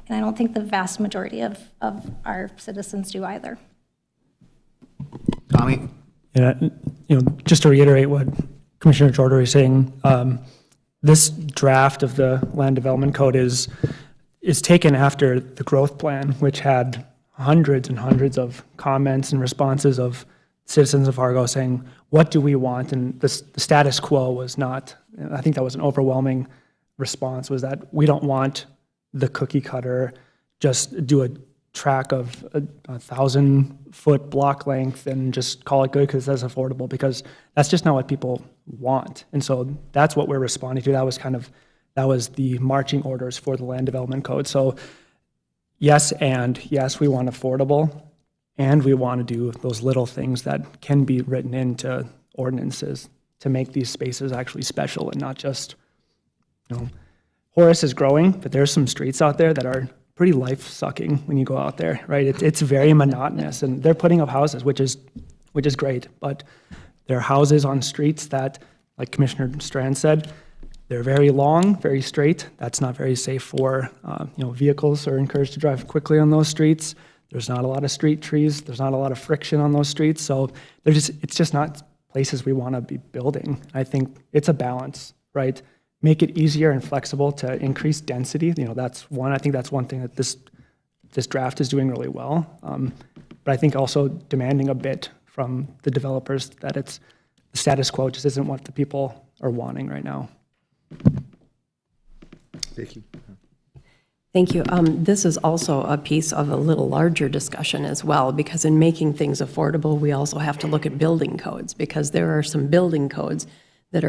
And I don't think the vast majority of our citizens do either. Tommy? Yeah, just to reiterate what Commissioner Jordan is saying, this draft of the land development code is taken after the growth plan, which had hundreds and hundreds of comments and responses of citizens of Fargo saying, what do we want? And the status quo was not, I think that was an overwhelming response, was that we don't want the cookie cutter, just do a track of a 1,000-foot block length and just call it good because that's affordable, because that's just not what people want. And so that's what we're responding to. That was the marching orders for the land development code. So yes, we want affordable, and we want to do those little things that can be written into ordinances to make these spaces actually special and not just, Horace is growing, but there's some streets out there that are pretty life-sucking when you go out there, right? It's very monotonous, and they're putting up houses, which is great, but there are houses on streets that, like Commissioner Strand said, they're very long, very straight. That's not very safe for, vehicles are encouraged to drive quickly on those streets. There's not a lot of street trees. There's not a lot of friction on those streets, so it's just not places we want to be building. I think it's a balance, right? Make it easier and flexible to increase density. That's one. I think that's one thing that this draft is doing really well. But I think also demanding a bit from the developers that the status quo just isn't what the people are wanting right now. Vicki? Thank you. This is also a piece of a little larger discussion as well, because in making things affordable, we also have to look at building codes, because there are some building codes that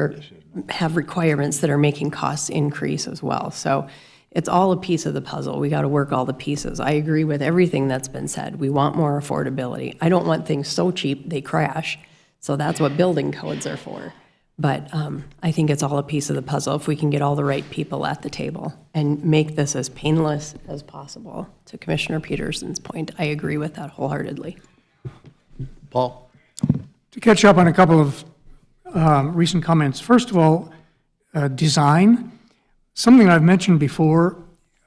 have requirements that are making costs increase as well. So it's all a piece of the puzzle. We got to work all the pieces. I agree with everything that's been said. We want more affordability. I don't want things so cheap they crash. So that's what building codes are for. But I think it's all a piece of the puzzle if we can get all the right people at the table and make this as painless as possible. To Commissioner Peterson's point, I agree with that wholeheartedly. Paul? To catch up on a couple of recent comments. First of all, design. Something I've mentioned before,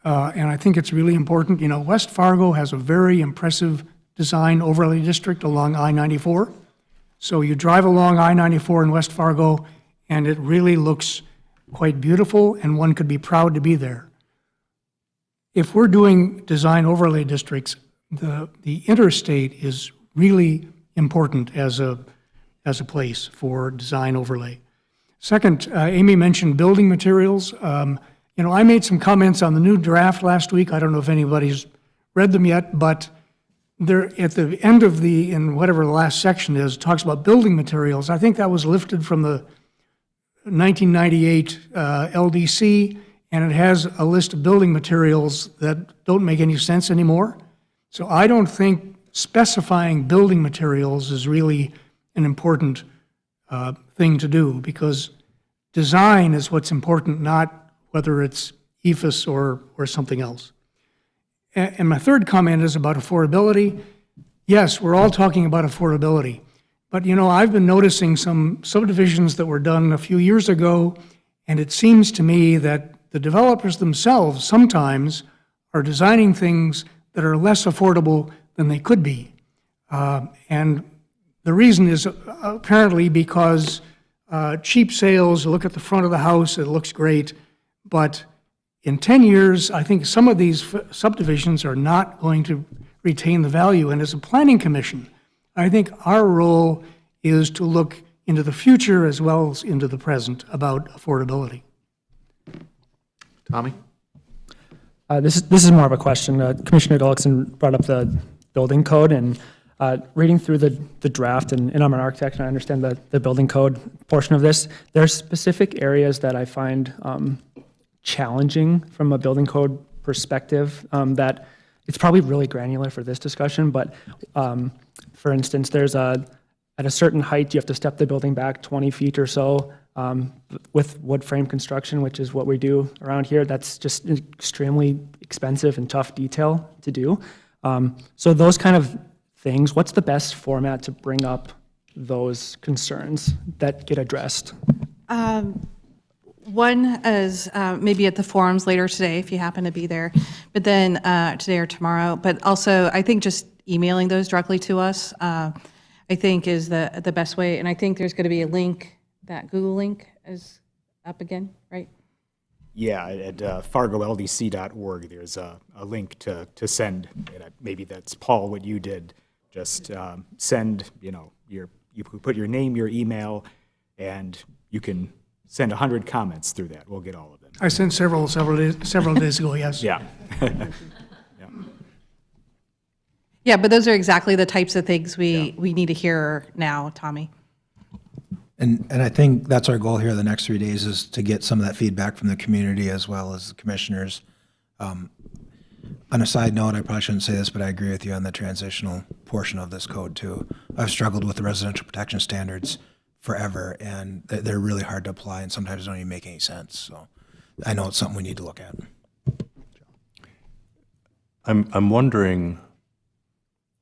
and I think it's really important. West Fargo has a very impressive design overlay district along I-94. So you drive along I-94 in West Fargo, and it really looks quite beautiful, and one could be proud to be there. If we're doing design overlay districts, the interstate is really important as a place for design overlay. Second, Amy mentioned building materials. I made some comments on the new draft last week. I don't know if anybody's read them yet, but there, at the end of in whatever the last section is, talks about building materials. I think that was lifted from the 1998 LDC, and it has a list of building materials that don't make any sense anymore. So I don't think specifying building materials is really an important thing to do, because design is what's important, not whether it's EFS or something else. And my third comment is about affordability. Yes, we're all talking about affordability. But, I've been noticing some subdivisions that were done a few years ago, and it seems to me that the developers themselves sometimes are designing things that are less affordable than they could be. And the reason is apparently because cheap sales, you look at the front of the house, it looks great, but in 10 years, I think some of these subdivisions are not going to retain the value. And as a planning commission, I think our role is to look into the future as well as into the present about affordability. Tommy? This is more of a question. Commissioner Gullickson brought up the building code, and reading through the draft, and I'm an architect and I understand the building code portion of this, there are specific areas that I find challenging from a building code perspective that it's probably really granular for this discussion, but for instance, there's at a certain height, you have to step the building back 20 feet or so with wood frame construction, which is what we do around here. That's just extremely expensive and tough detail to do. So those kind of things, what's the best format to bring up those concerns that get addressed? One is maybe at the forums later today, if you happen to be there, but then today or tomorrow. But also, I think just emailing those directly to us, I think is the best way. And I think there's going to be a link, that Google link is up again, right? Yeah, at fargoldc.org, there's a link to send. Maybe that's, Paul, what you did. Just send, you put your name, your email, and you can send 100 comments through that. We'll get all of them. I sent several days ago, yes. Yeah. Yeah, but those are exactly the types of things we need to hear now, Tommy. And I think that's our goal here the next 3 days, is to get some of that feedback from the community as well as the commissioners. On a side note, I probably shouldn't say this, but I agree with you on the transitional portion of this code too. I've struggled with the residential protection standards forever, and they're really hard to apply and sometimes don't even make any sense. So I know it's something we need to look at. I'm wondering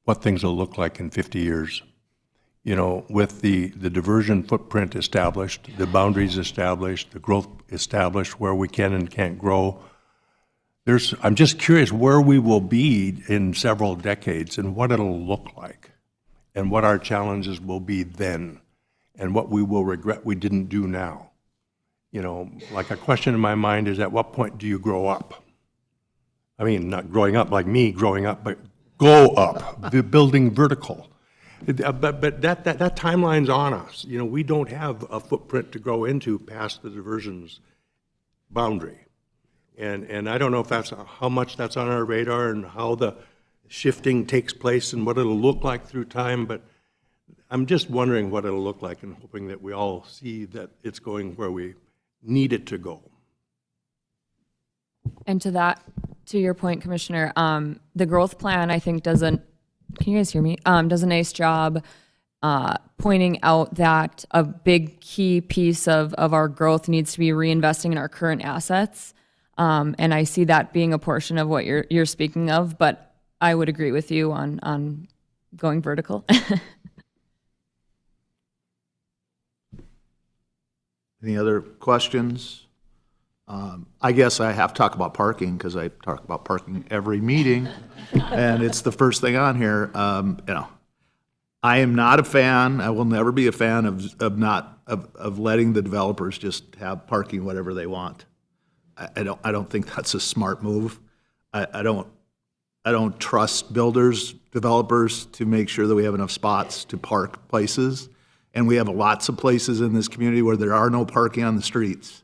what things will look like in 50 years. With the diversion footprint established, the boundaries established, the growth established where we can and can't grow. I'm just curious where we will be in several decades and what it'll look like and what our challenges will be then and what we will regret we didn't do now. Like a question in my mind is, at what point do you grow up? I mean, not growing up like me growing up, but go up, the building vertical. But that timeline's on us. We don't have a footprint to grow into past the diversions boundary. And I don't know if that's how much that's on our radar and how the shifting takes place and what it'll look like through time, but I'm just wondering what it'll look like and hoping that we all see that it's going where we need it to go. And to your point, Commissioner, the growth plan, I think, can you guys hear me? Does a nice job pointing out that a big key piece of our growth needs to be reinvesting in our current assets. And I see that being a portion of what you're speaking of, but I would agree with you on going vertical. Any other questions? I guess I have to talk about parking because I talk about parking every meeting, and it's the first thing on here. I am not a fan, I will never be a fan of letting the developers just have parking whatever they want. I don't think that's a smart move. I don't trust builders, developers to make sure that we have enough spots to park places. And we have lots of places in this community where there are no parking on the streets.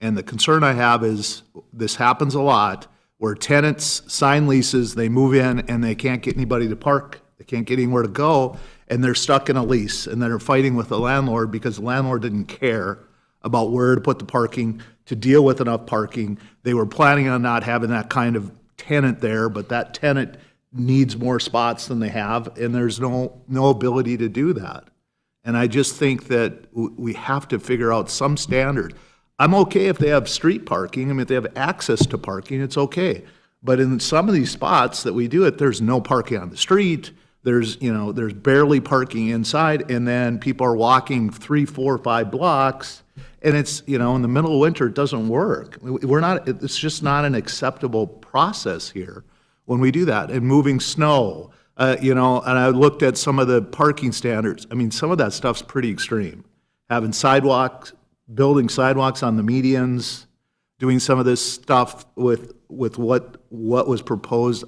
And the concern I have is, this happens a lot, where tenants sign leases, they move in, and they can't get anybody to park, they can't get anywhere to go, and they're stuck in a lease, and they're fighting with the landlord because the landlord didn't care about where to put the parking, to deal with enough parking. They were planning on not having that kind of tenant there, but that tenant needs more spots than they have, and there's no ability to do that. And I just think that we have to figure out some standard. I'm okay if they have street parking. I mean, if they have access to parking, it's okay. But in some of these spots that we do it, there's no parking on the street. There's barely parking inside, and then people are walking 3, 4, 5 blocks, and it's, in the middle of winter, it doesn't work. It's just not an acceptable process here when we do that. And moving snow, and I looked at some of the parking standards. I mean, some of that stuff's pretty extreme. Having sidewalks, building sidewalks on the medians, doing some of this stuff with what was proposed.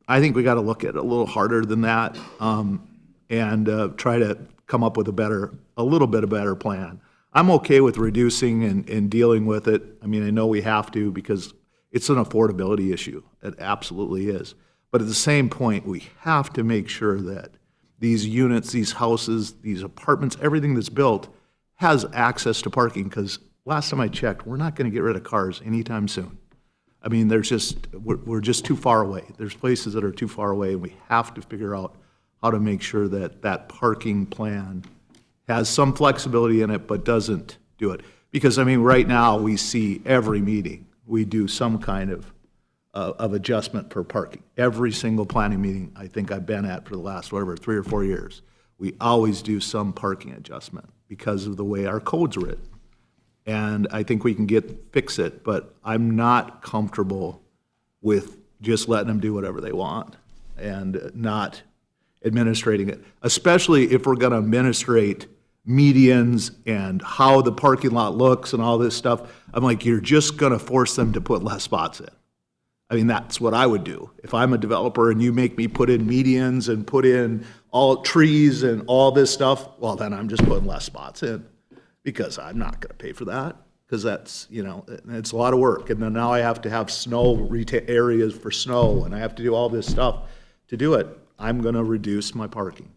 I think we got to look at it a little harder than that, and try to come up with a little bit of better plan. I'm okay with reducing and dealing with it. I mean, I know we have to because it's an affordability issue. It absolutely is. But at the same point, we have to make sure that these units, these houses, these apartments, everything that's built has access to parking, because last time I checked, we're not going to get rid of cars anytime soon. I mean, we're just too far away. There's places that are too far away, and we have to figure out how to make sure that that parking plan has some flexibility in it, but doesn't do it. Because, I mean, right now, we see every meeting, we do some kind of adjustment for parking. Every single planning meeting I think I've been at for the last, 3 or 4 years, we always do some parking adjustment because of the way our code's written. And I think we can fix it, but I'm not comfortable with just letting them do whatever they want and not administrating it, especially if we're going to administrate medians and how the parking lot looks and all this stuff. I'm like, you're just going to force them to put less spots in. I mean, that's what I would do. If I'm a developer and you make me put in medians and put in all trees and all this stuff, well, then I'm just putting less spots in, because I'm not going to pay for that, because that's, it's a lot of work. And then now I have to have snow retail areas for snow, and I have to do all this stuff to do it. I'm going to reduce my parking,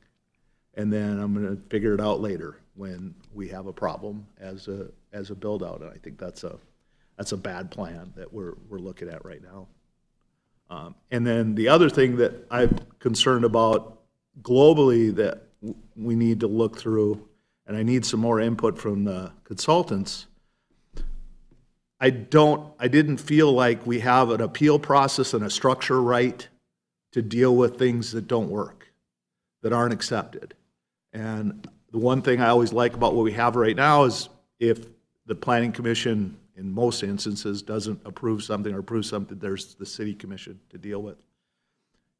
and then I'm going to figure it out later when we have a problem as a build out. And I think that's a bad plan that we're looking at right now. And then the other thing that I'm concerned about globally that we need to look through, and I need some more input from the consultants. I didn't feel like we have an appeal process and a structure right to deal with things that don't work, that aren't accepted. And the one thing I always like about what we have right now is if the Planning Commission, in most instances, doesn't approve something or approve something, there's the City Commission to deal with.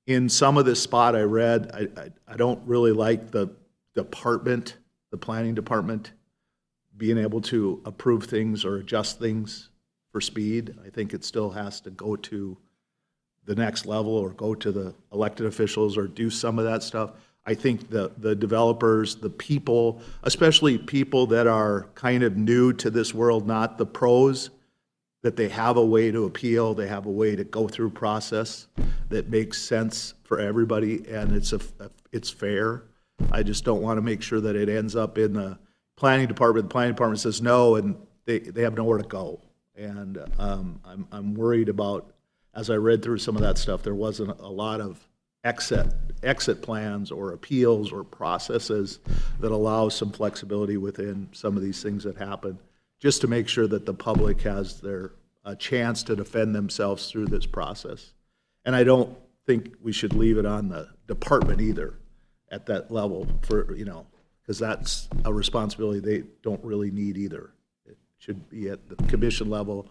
In some of this spot I read, I don't really like the department, the planning department, being able to approve things or adjust things for speed. I think it still has to go to the next level or go to the elected officials or do some of that stuff. I think the developers, the people, especially people that are kind of new to this world, not the pros, that they have a way to appeal, they have a way to go through process that makes sense for everybody, and it's fair. I just don't want to make sure that it ends up in the planning department. The planning department says no, and they have nowhere to go. And I'm worried about, as I read through some of that stuff, there wasn't a lot of exit plans or appeals or processes that allow some flexibility within some of these things that happen, just to make sure that the public has a chance to defend themselves through this process. And I don't think we should leave it on the department either at that level because that's a responsibility they don't really need either. It should be at the commission level,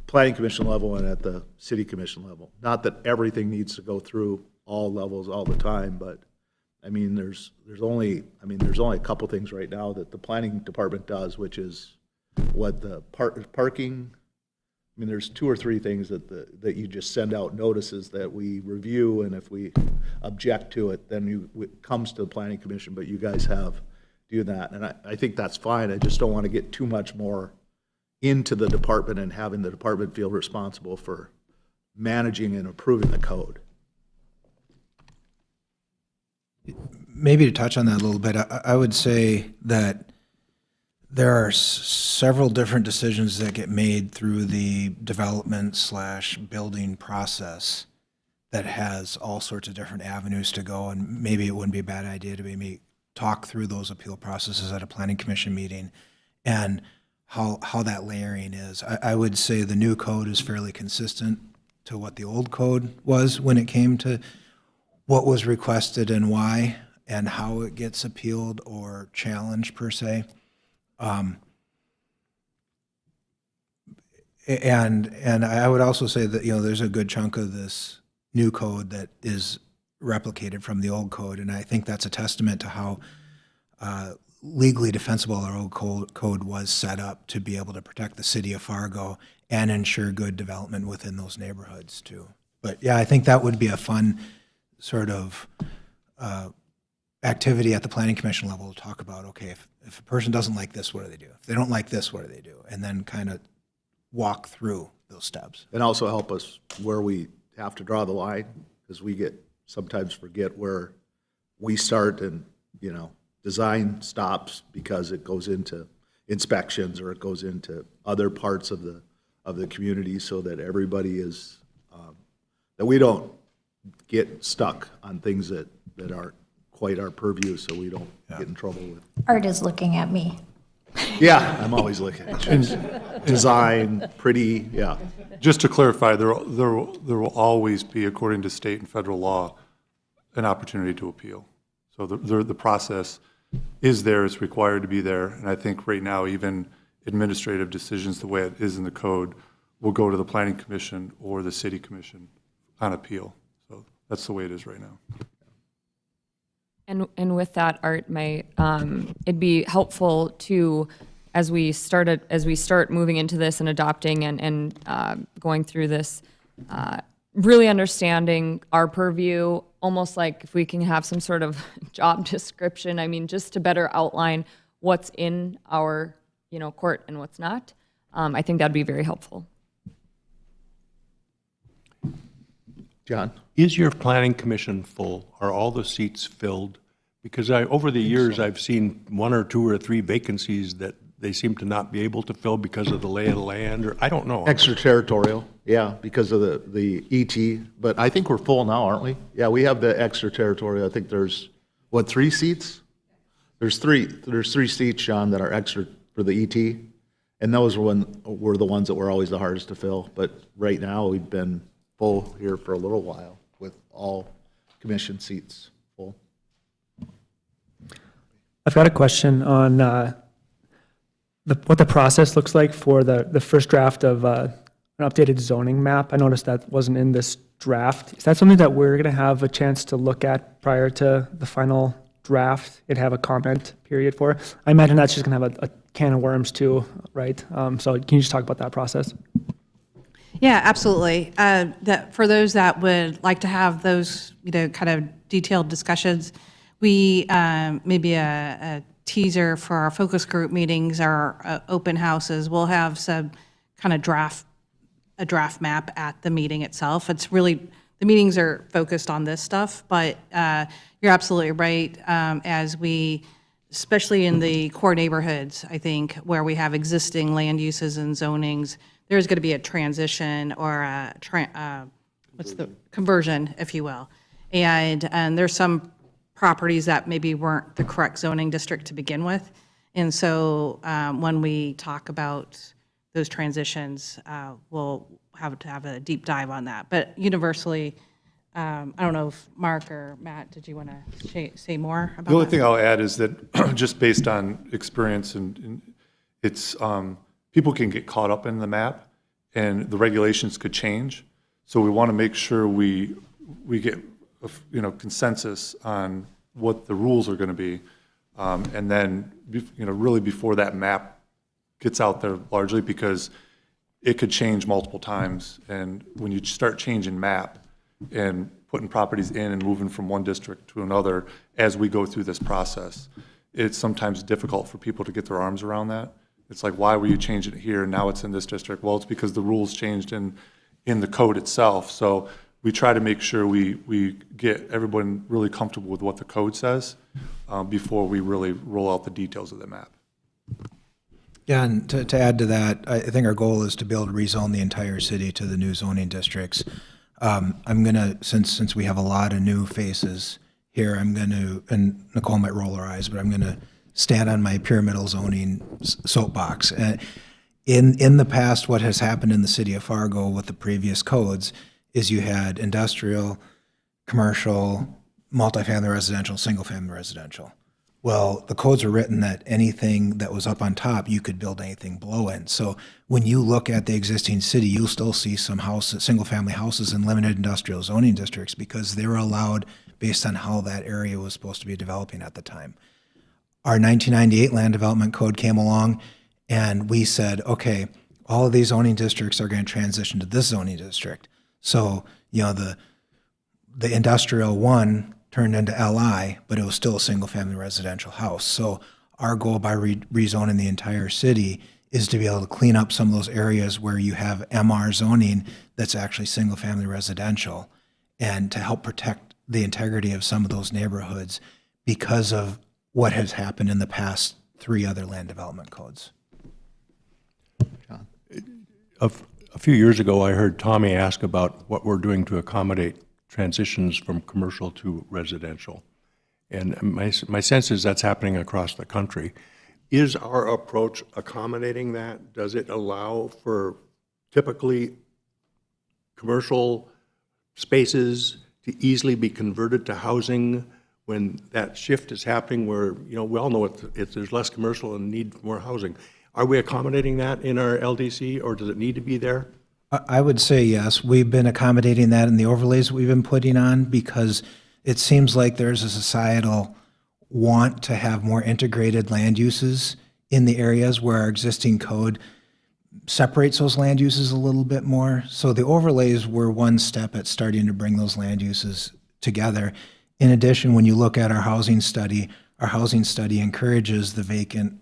planning commission level, and at the city commission level. Not that everything needs to go through all levels all the time, but I mean, there's only a couple things right now that the planning department does, which is what the parking. I mean, there's 2 or 3 things that you just send out notices that we review, and if we object to it, then it comes to the planning commission, but you guys have do that. And I think that's fine. I just don't want to get too much more into the department and having the department feel responsible for managing and approving the code. Maybe to touch on that a little bit, I would say that there are several different decisions that get made through the development/building process that has all sorts of different avenues to go, and maybe it wouldn't be a bad idea to maybe talk through those appeal processes at a planning commission meeting and how that layering is. I would say the new code is fairly consistent to what the old code was when it came to what was requested and why and how it gets appealed or challenged per se. And I would also say that, there's a good chunk of this new code that is replicated from the old code, and I think that's a testament to how legally defensible our old code was set up to be able to protect the city of Fargo and ensure good development within those neighborhoods too. But yeah, I think that would be a fun sort of activity at the planning commission level to talk about, okay, if a person doesn't like this, what do they do? If they don't like this, what do they do? And then kind of walk through those steps. And also help us where we have to draw the line, because we sometimes forget where we start and, design stops because it goes into inspections or it goes into other parts of the community, so that everybody is, that we don't get stuck on things that aren't quite our purview, so we don't get in trouble with. Art is looking at me. Yeah, I'm always looking at design, pretty, yeah. Just to clarify, there will always be, according to state and federal law, an opportunity to appeal. So the process is there, it's required to be there, and I think right now even administrative decisions, the way it is in the code, will go to the planning commission or the city commission on appeal. So that's the way it is right now. And with that, Art, it'd be helpful to, as we start moving into this and adopting and going through this, really understanding our purview, almost like if we can have some sort of job description. I mean, just to better outline what's in our, court and what's not. I think that'd be very helpful. John? Is your planning commission full? Are all the seats filled? Because over the years, I've seen 1 or 2 or 3 vacancies that they seem to not be able to fill because of the lay of the land, or I don't know. Extraterritorial, yeah, because of the ET, but I think we're full now, aren't we? Yeah, we have the extraterritorial. I think there's, 3 seats? There's three seats, Sean, that are extra for the ET, and those were the ones that were always the hardest to fill. But right now, we've been full here for a little while with all commission seats full. I've got a question on what the process looks like for the first draft of an updated zoning map. I noticed that wasn't in this draft. Is that something that we're going to have a chance to look at prior to the final draft and have a comment period for? I imagine that's just going to have a can of worms too, right? So can you just talk about that process? Yeah, absolutely. That for those that would like to have those, kind of detailed discussions, we maybe a teaser for our focus group meetings, our open houses. We'll have some kind of a draft map at the meeting itself. It's really, the meetings are focused on this stuff, but you're absolutely right. As we, especially in the core neighborhoods, I think, where we have existing land uses and zonings, there's going to be a transition or a conversion, if you will. And there's some properties that maybe weren't the correct zoning district to begin with. And so when we talk about those transitions, we'll have to have a deep dive on that. But universally, I don't know if Mark or Matt, did you want to say more about that? The only thing I'll add is that just based on experience, and it's people can get caught up in the map, and the regulations could change. So we want to make sure we get consensus on what the rules are going to be. And then, really before that map gets out there largely, because it could change multiple times. And when you start changing map and putting properties in and moving from one district to another as we go through this process, it's sometimes difficult for people to get their arms around that. It's like, why were you changing it here and now it's in this district? Well, it's because the rules changed in the code itself. So we try to make sure we get everyone really comfortable with what the code says before we really roll out the details of the map. Yeah, and to add to that, I think our goal is to be able to rezone the entire city to the new zoning districts. I'm gonna, since we have a lot of new faces here, I'm gonna, and Nicole might roll her eyes, but I'm gonna stand on my pyramidal zoning soapbox. In the past, what has happened in the city of Fargo with the previous codes is you had industrial, commercial, multifamily residential, single-family residential. Well, the codes are written that anything that was up on top, you could build anything below it. So when you look at the existing city, you'll still see some houses, single-family houses in limited industrial zoning districts because they were allowed based on how that area was supposed to be developing at the time. Our 1998 land development code came along and we said, okay, all of these zoning districts are going to transition to this zoning district. So, the industrial one turned into LI, but it was still a single-family residential house. So our goal by rezoning the entire city is to be able to clean up some of those areas where you have MR zoning that's actually single-family residential, and to help protect the integrity of some of those neighborhoods because of what has happened in the past 3 other land development codes. A few years ago, I heard Tommy ask about what we're doing to accommodate transitions from commercial to residential. And my sense is that's happening across the country. Is our approach accommodating that? Does it allow for typically commercial spaces to easily be converted to housing when that shift is happening where, we all know if there's less commercial and need more housing? Are we accommodating that in our LDC, or does it need to be there? I would say yes. We've been accommodating that in the overlays we've been putting on because it seems like there's a societal want to have more integrated land uses in the areas where our existing code separates those land uses a little bit more. So the overlays were one step at starting to bring those land uses together. In addition, when you look at our housing study encourages the vacant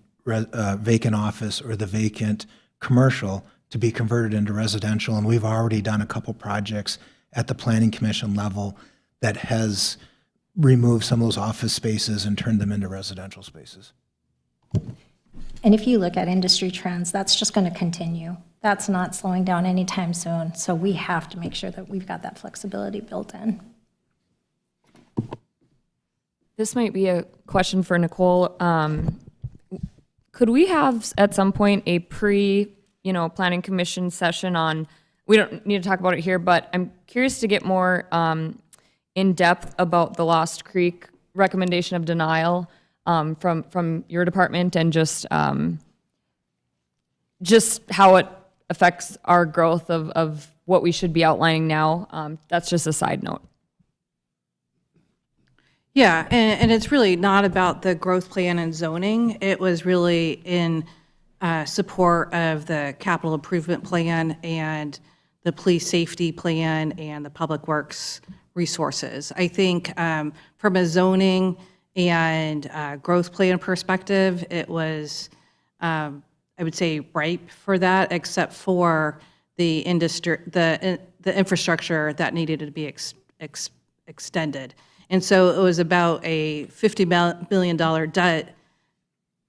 office or the vacant commercial to be converted into residential, and we've already done a couple projects at the Planning Commission level that has removed some of those office spaces and turned them into residential spaces. And if you look at industry trends, that's just going to continue. That's not slowing down anytime soon. So we have to make sure that we've got that flexibility built in. This might be a question for Nicole. Could we have at some point a planning commission session on, we don't need to talk about it here, but I'm curious to get more in depth about the Lost Creek recommendation of denial from your department and just how it affects our growth of what we should be outlining now. That's just a side note. Yeah, and it's really not about the growth plan and zoning. It was really in support of the capital improvement plan and the police safety plan and the public works resources. I think from a zoning and growth plan perspective, it was, I would say, ripe for that, except for the industry, the infrastructure that needed to be extended. And so it was about a $50 billion debt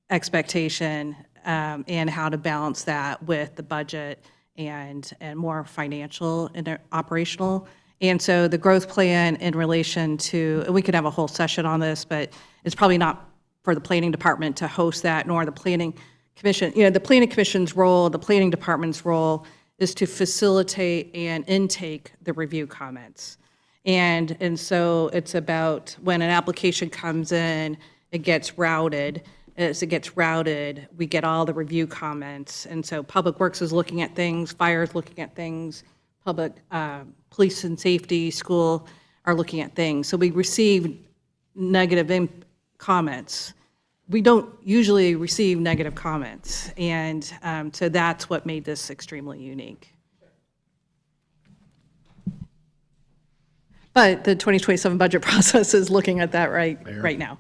expectation and how to balance that with the budget and more financial and operational. And so the growth plan in relation to, and we could have a whole session on this, but it's probably not for the planning department to host that, nor the planning commission. The planning commission's role, the planning department's role is to facilitate and intake the review comments. And so it's about when an application comes in, it gets routed. As it gets routed, we get all the review comments. And so Public Works is looking at things, fire is looking at things, police and safety, school are looking at things. So we receive negative comments. We don't usually receive negative comments, and so that's what made this extremely unique. But the 2027 budget process is looking at that right now.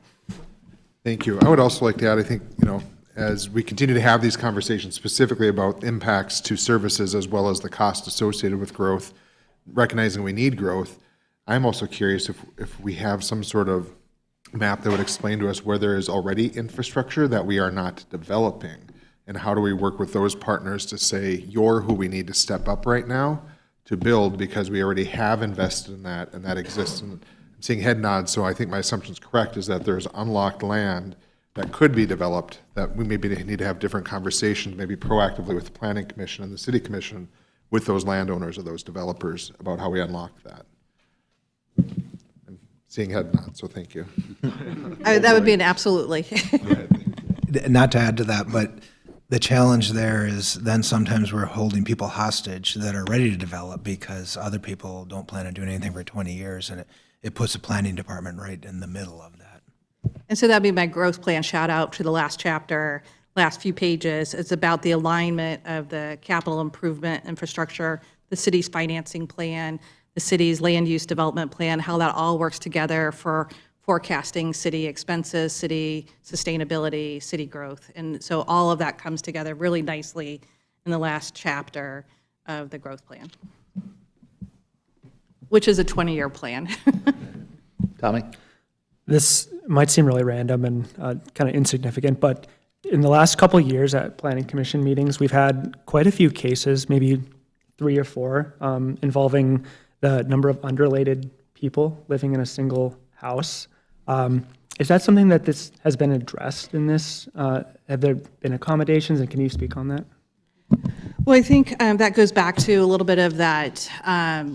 Thank you. I would also like to add, I think, as we continue to have these conversations specifically about impacts to services as well as the cost associated with growth, recognizing we need growth, I'm also curious if we have some sort of map that would explain to us where there is already infrastructure that we are not developing, and how do we work with those partners to say, you're who we need to step up right now to build because we already have invested in that and that exists. And I'm seeing head nods, so I think my assumption is correct, is that there's unlocked land that could be developed, that we maybe need to have different conversations, maybe proactively with the Planning Commission and the City Commission, with those landowners or those developers about how we unlock that. I'm seeing head nods, so thank you. That would be an absolutely. Not to add to that, but the challenge there is then sometimes we're holding people hostage that are ready to develop because other people don't plan on doing anything for 20 years, and it puts the planning department right in the middle of that. And so that'd be my growth plan shout out to the last chapter, last few pages. It's about the alignment of the capital improvement infrastructure, the city's financing plan, the city's land use development plan, how that all works together for forecasting city expenses, city sustainability, city growth. And so all of that comes together really nicely in the last chapter of the growth plan, which is a 20-year plan. Tommy? This might seem really random and kind of insignificant, but in the last couple of years at Planning Commission meetings, we've had quite a few cases, maybe 3 or 4, involving the number of unrelated people living in a single house. Is that something that this has been addressed in this? Have there been accommodations, and can you speak on that? Well, I think that goes back to a little bit of that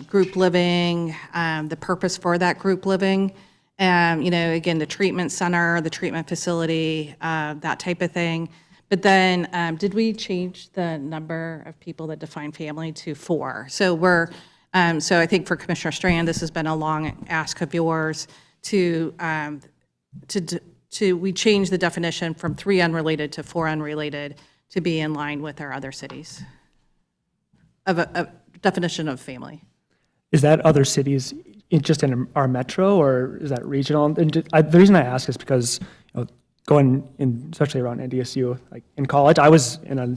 group living, the purpose for that group living. Again, the treatment center, the treatment facility, that type of thing. But then, did we change the number of people that define family to 4? So so I think for Commissioner Strand, this has been a long ask of yours we changed the definition from 3 unrelated to 4 unrelated to be in line with our other cities of a definition of family. Is that other cities just in our metro, or is that regional? And the reason I ask is because going in, especially around NDSU, like in college, I was in a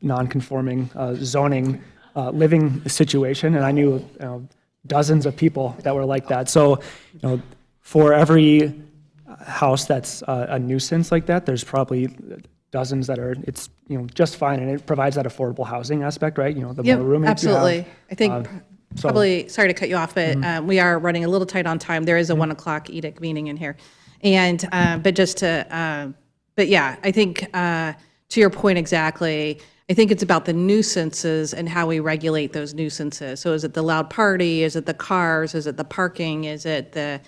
non-conforming zoning living situation, and I knew dozens of people that were like that. So, for every house that's a nuisance like that, there's probably dozens that are it's just fine, and it provides that affordable housing aspect, right? The more roommates absolutely. you have. I think probably sorry to cut you off, but we are running a little tight on time. There is a 1 o'clock edict meeting in here, and but yeah, I think to your point exactly. I think it's about the nuisances and how we regulate those nuisances. So is it the loud party? Is it the cars? Is it the parking? Is it the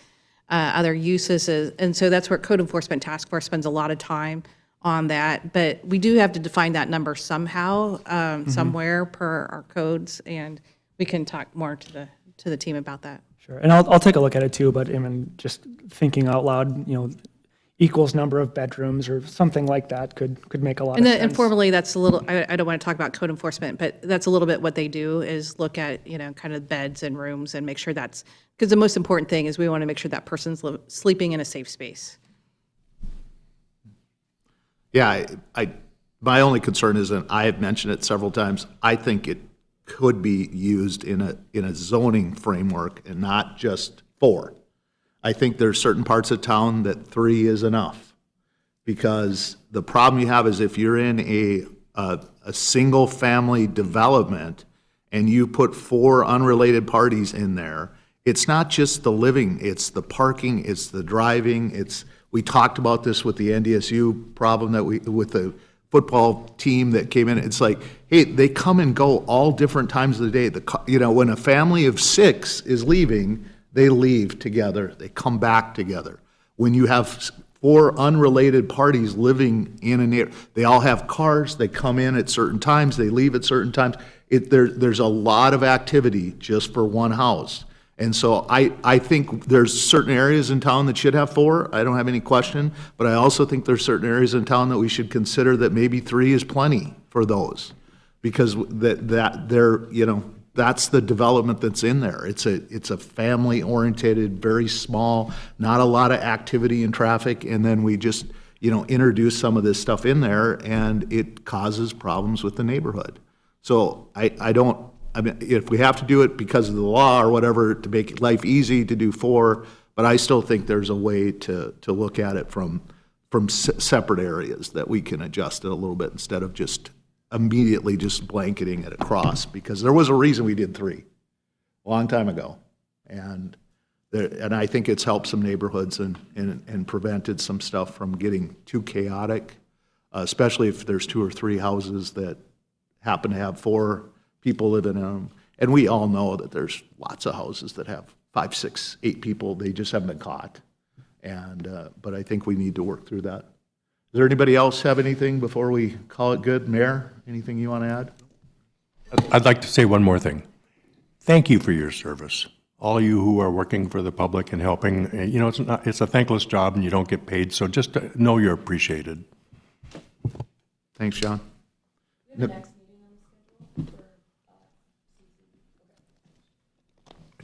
other uses? And so that's where Code Enforcement Task Force spends a lot of time on that. But we do have to define that number somehow, somewhere per our codes, and we can talk more to the team about that. Sure, and I'll take a look at it too. But just thinking out loud, equals number of bedrooms or something like that could make a lot of sense. And informally, that's a little, I don't want to talk about code enforcement, but that's a little bit what they do is look at, kind of beds and rooms and make sure that's, because the most important thing is we want to make sure that person's sleeping in a safe space. Yeah, my only concern is, and I have mentioned it several times, I think it could be used in a zoning framework and not just 4. I think there's certain parts of town that 3 is enough, because the problem you have is if you're in a single family development and you put 4 unrelated parties in there, it's not just the living, it's the parking, it's the driving, we talked about this with the NDSU problem with the football team that came in. It's like, hey, they come and go all different times of the day. When a family of 6 is leaving, they leave together, they come back together. When you have 4 unrelated parties living in an area, they all have cars, they come in at certain times, they leave at certain times. There's a lot of activity just for one house. And so I think there's certain areas in town that should have 4, I don't have any question, but I also think there's certain areas in town that we should consider that maybe 3 is plenty for those. Because that they're, you know, that's the development that's in there. It's a family-oriented, very small, not a lot of activity and traffic, and then we just, you know, introduce some of this stuff in there, and it causes problems with the neighborhood. So I mean, if we have to do it because of the law or whatever to make life easy to do 4, but I still think there's a way to look at it from separate areas that we can adjust it a little bit instead of just immediately just blanketing it across, because there was a reason we did 3 a long time ago. And I think it's helped some neighborhoods and prevented some stuff from getting too chaotic, especially if there's 2 or 3 houses that happen to have 4 people living in them. And we all know that there's lots of houses that have 5, 6, 8 people. They just haven't been caught. And, but I think we need to work through that. Does there anybody else have anything before we call it good? Mayor, anything you want to add? I'd like to say one more thing. Thank you for your service. All of you who are working for the public and helping, you know, it's a thankless job and you don't get paid, so just know you're appreciated. Thanks, John.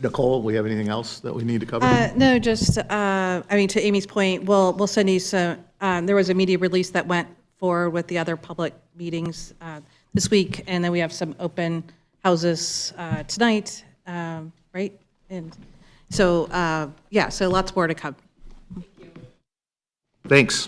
Nicole, we have anything else that we need to cover? No, just, I mean, to Amy's point, we'll send you some, there was a media release that went forward with the other public meetings this week, and then we have some open houses tonight, right? And so, yeah, so lots more to come. Thanks.